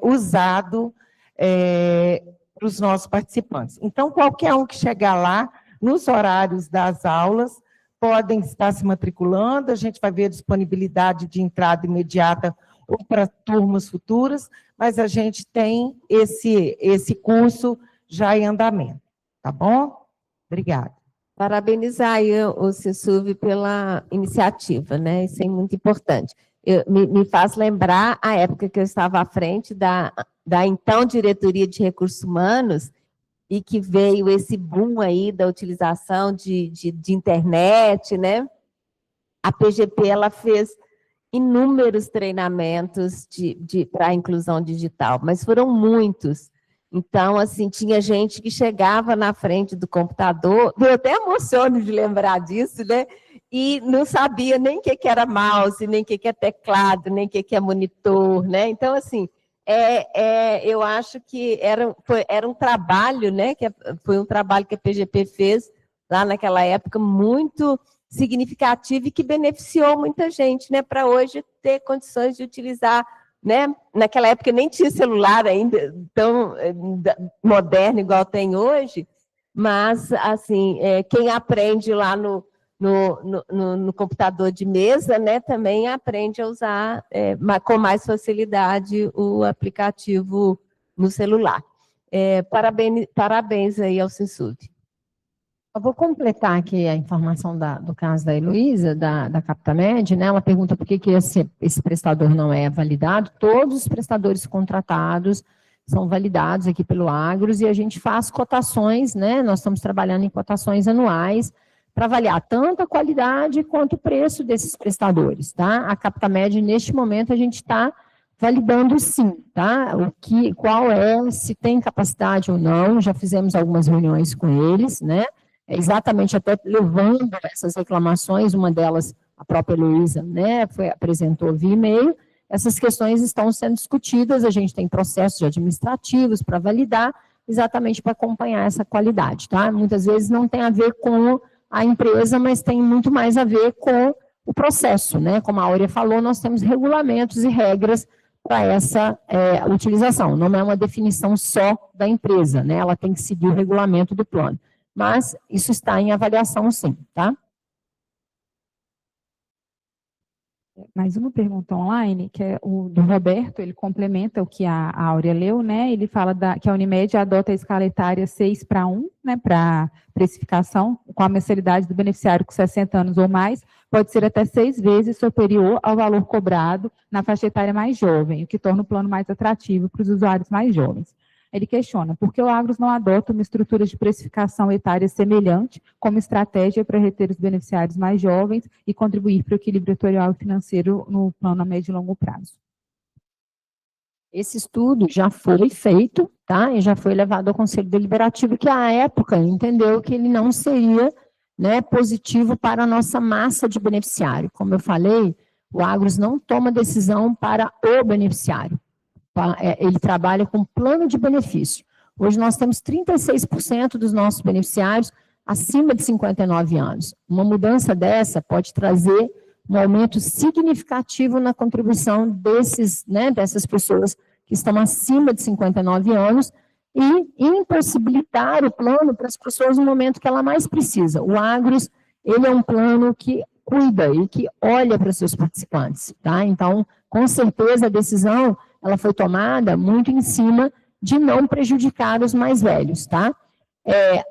S9: usado para os nossos participantes. Então, qualquer um que chegar lá, nos horários das aulas, podem estar se matriculando, a gente vai ver a disponibilidade de entrada imediata ou para turmas futuras, mas a gente tem esse curso já em andamento, tá bom? Obrigada.
S2: Parabenizar aí o Sinsuv pela iniciativa, né? Isso é muito importante. Me faz lembrar a época que eu estava à frente da então Diretoria de Recursos Humanos e que veio esse boom aí da utilização de internet, né? A PGP, ela fez inúmeros treinamentos para a inclusão digital, mas foram muitos. Então, assim, tinha gente que chegava na frente do computador, eu até emociono de lembrar disso, né? E não sabia nem o que era mouse, nem o que é teclado, nem o que é monitor, né? Então, assim, eu acho que era um trabalho, né? Foi um trabalho que a PGP fez lá naquela época muito significativo e que beneficiou muita gente, né? Para hoje ter condições de utilizar, né? Naquela época nem tinha celular ainda tão moderno igual tem hoje, mas, assim, quem aprende lá no computador de mesa, né, também aprende a usar com mais facilidade o aplicativo no celular. Parabéns aí ao Sinsuv.
S3: Eu vou completar aqui a informação do caso da Heloísa, da Captamed, né? Ela pergunta por que esse prestador não é validado. Todos os prestadores contratados são validados aqui pelo Agros e a gente faz cotações, né? Nós estamos trabalhando em cotações anuais para avaliar tanto a qualidade quanto o preço desses prestadores, tá? A Captamed, neste momento, a gente está validando sim, tá? Se tem capacidade ou não, já fizemos algumas reuniões com eles, né? Exatamente até levando essas reclamações, uma delas, a própria Heloísa, né, apresentou via e-mail, essas questões estão sendo discutidas, a gente tem processos administrativos para validar, exatamente para acompanhar essa qualidade, tá? Muitas vezes não tem a ver com a empresa, mas tem muito mais a ver com o processo, né? Como a Áurea falou, nós temos regulamentos e regras para essa utilização, não é uma definição só da empresa, né? Ela tem que seguir o regulamento do plano. Mas isso está em avaliação, sim, tá?
S4: mais uma pergunta online, que é o do Roberto, ele complementa o que a Áurea leu, né? Ele fala que a Unimed adota a escala etária 6:1, né, para precificação, com a mensalidade do beneficiário com 60 anos ou mais, pode ser até 6 vezes superior ao valor cobrado na faixa etária mais jovem, o que torna o plano mais atrativo para os usuários mais jovens. Ele questiona por que o Agros não adota uma estrutura de precificação etária semelhante como estratégia para reter os beneficiários mais jovens e contribuir para o equilíbrio atuarial e financeiro no plano a médio e longo prazo.
S3: Esse estudo já foi feito, tá? E já foi levado ao Conselho Deliberativo, que à época entendeu que ele não seria, né, positivo para a nossa massa de beneficiário. Como eu falei, o Agros não toma decisão para o beneficiário. Ele trabalha com plano de benefício. Hoje nós temos 36% dos nossos beneficiários acima de 59 anos. Uma mudança dessa pode trazer um aumento significativo na contribuição dessas pessoas que estão acima de 59 anos e impossibilitar o plano para as pessoas no momento que ela mais precisa. O Agros, ele é um plano que cuida e que olha para seus participantes, tá? Então, com certeza, a decisão ela foi tomada muito em cima de não prejudicar os mais velhos, tá?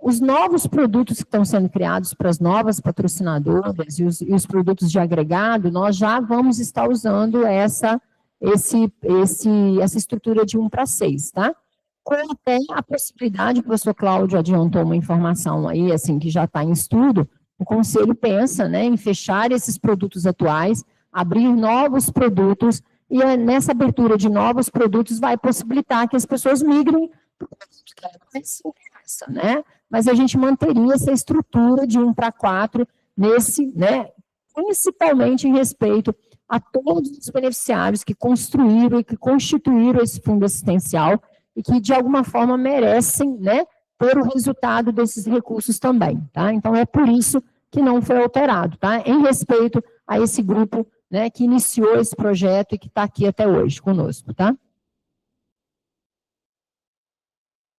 S3: Os novos produtos que estão sendo criados para as novas patrocinadoras e os produtos de agregado, nós já vamos estar usando essa estrutura de 1:6, tá? Com até a possibilidade, o professor Cláudio adiantou uma informação aí, assim, que já está em estudo, o Conselho pensa, né, em fechar esses produtos atuais, abrir novos produtos, e nessa abertura de novos produtos vai possibilitar que as pessoas migrem para o produto que mais se interessa, né? Mas a gente manteria essa estrutura de 1:4 nesse, né, principalmente em respeito a todos os beneficiários que construíram e que constituíram esse fundo assistencial e que, de alguma forma, merecem, né, ter o resultado desses recursos também, tá? Então, é por isso que não foi alterado, tá? Em respeito a esse grupo, né, que iniciou esse projeto e que está aqui até hoje conosco, tá?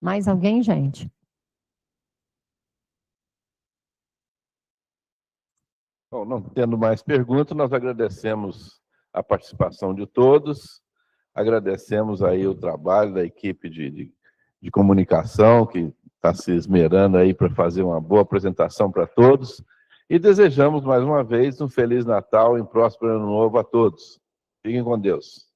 S3: Mais alguém, gente?
S1: Bom, não tendo mais perguntas, nós agradecemos a participação de todos, agradecemos aí o trabalho da equipe de comunicação, que está se esmerando aí para fazer uma boa apresentação para todos, e desejamos mais uma vez um Feliz Natal e um próspero Ano Novo a todos. Fiquem com Deus.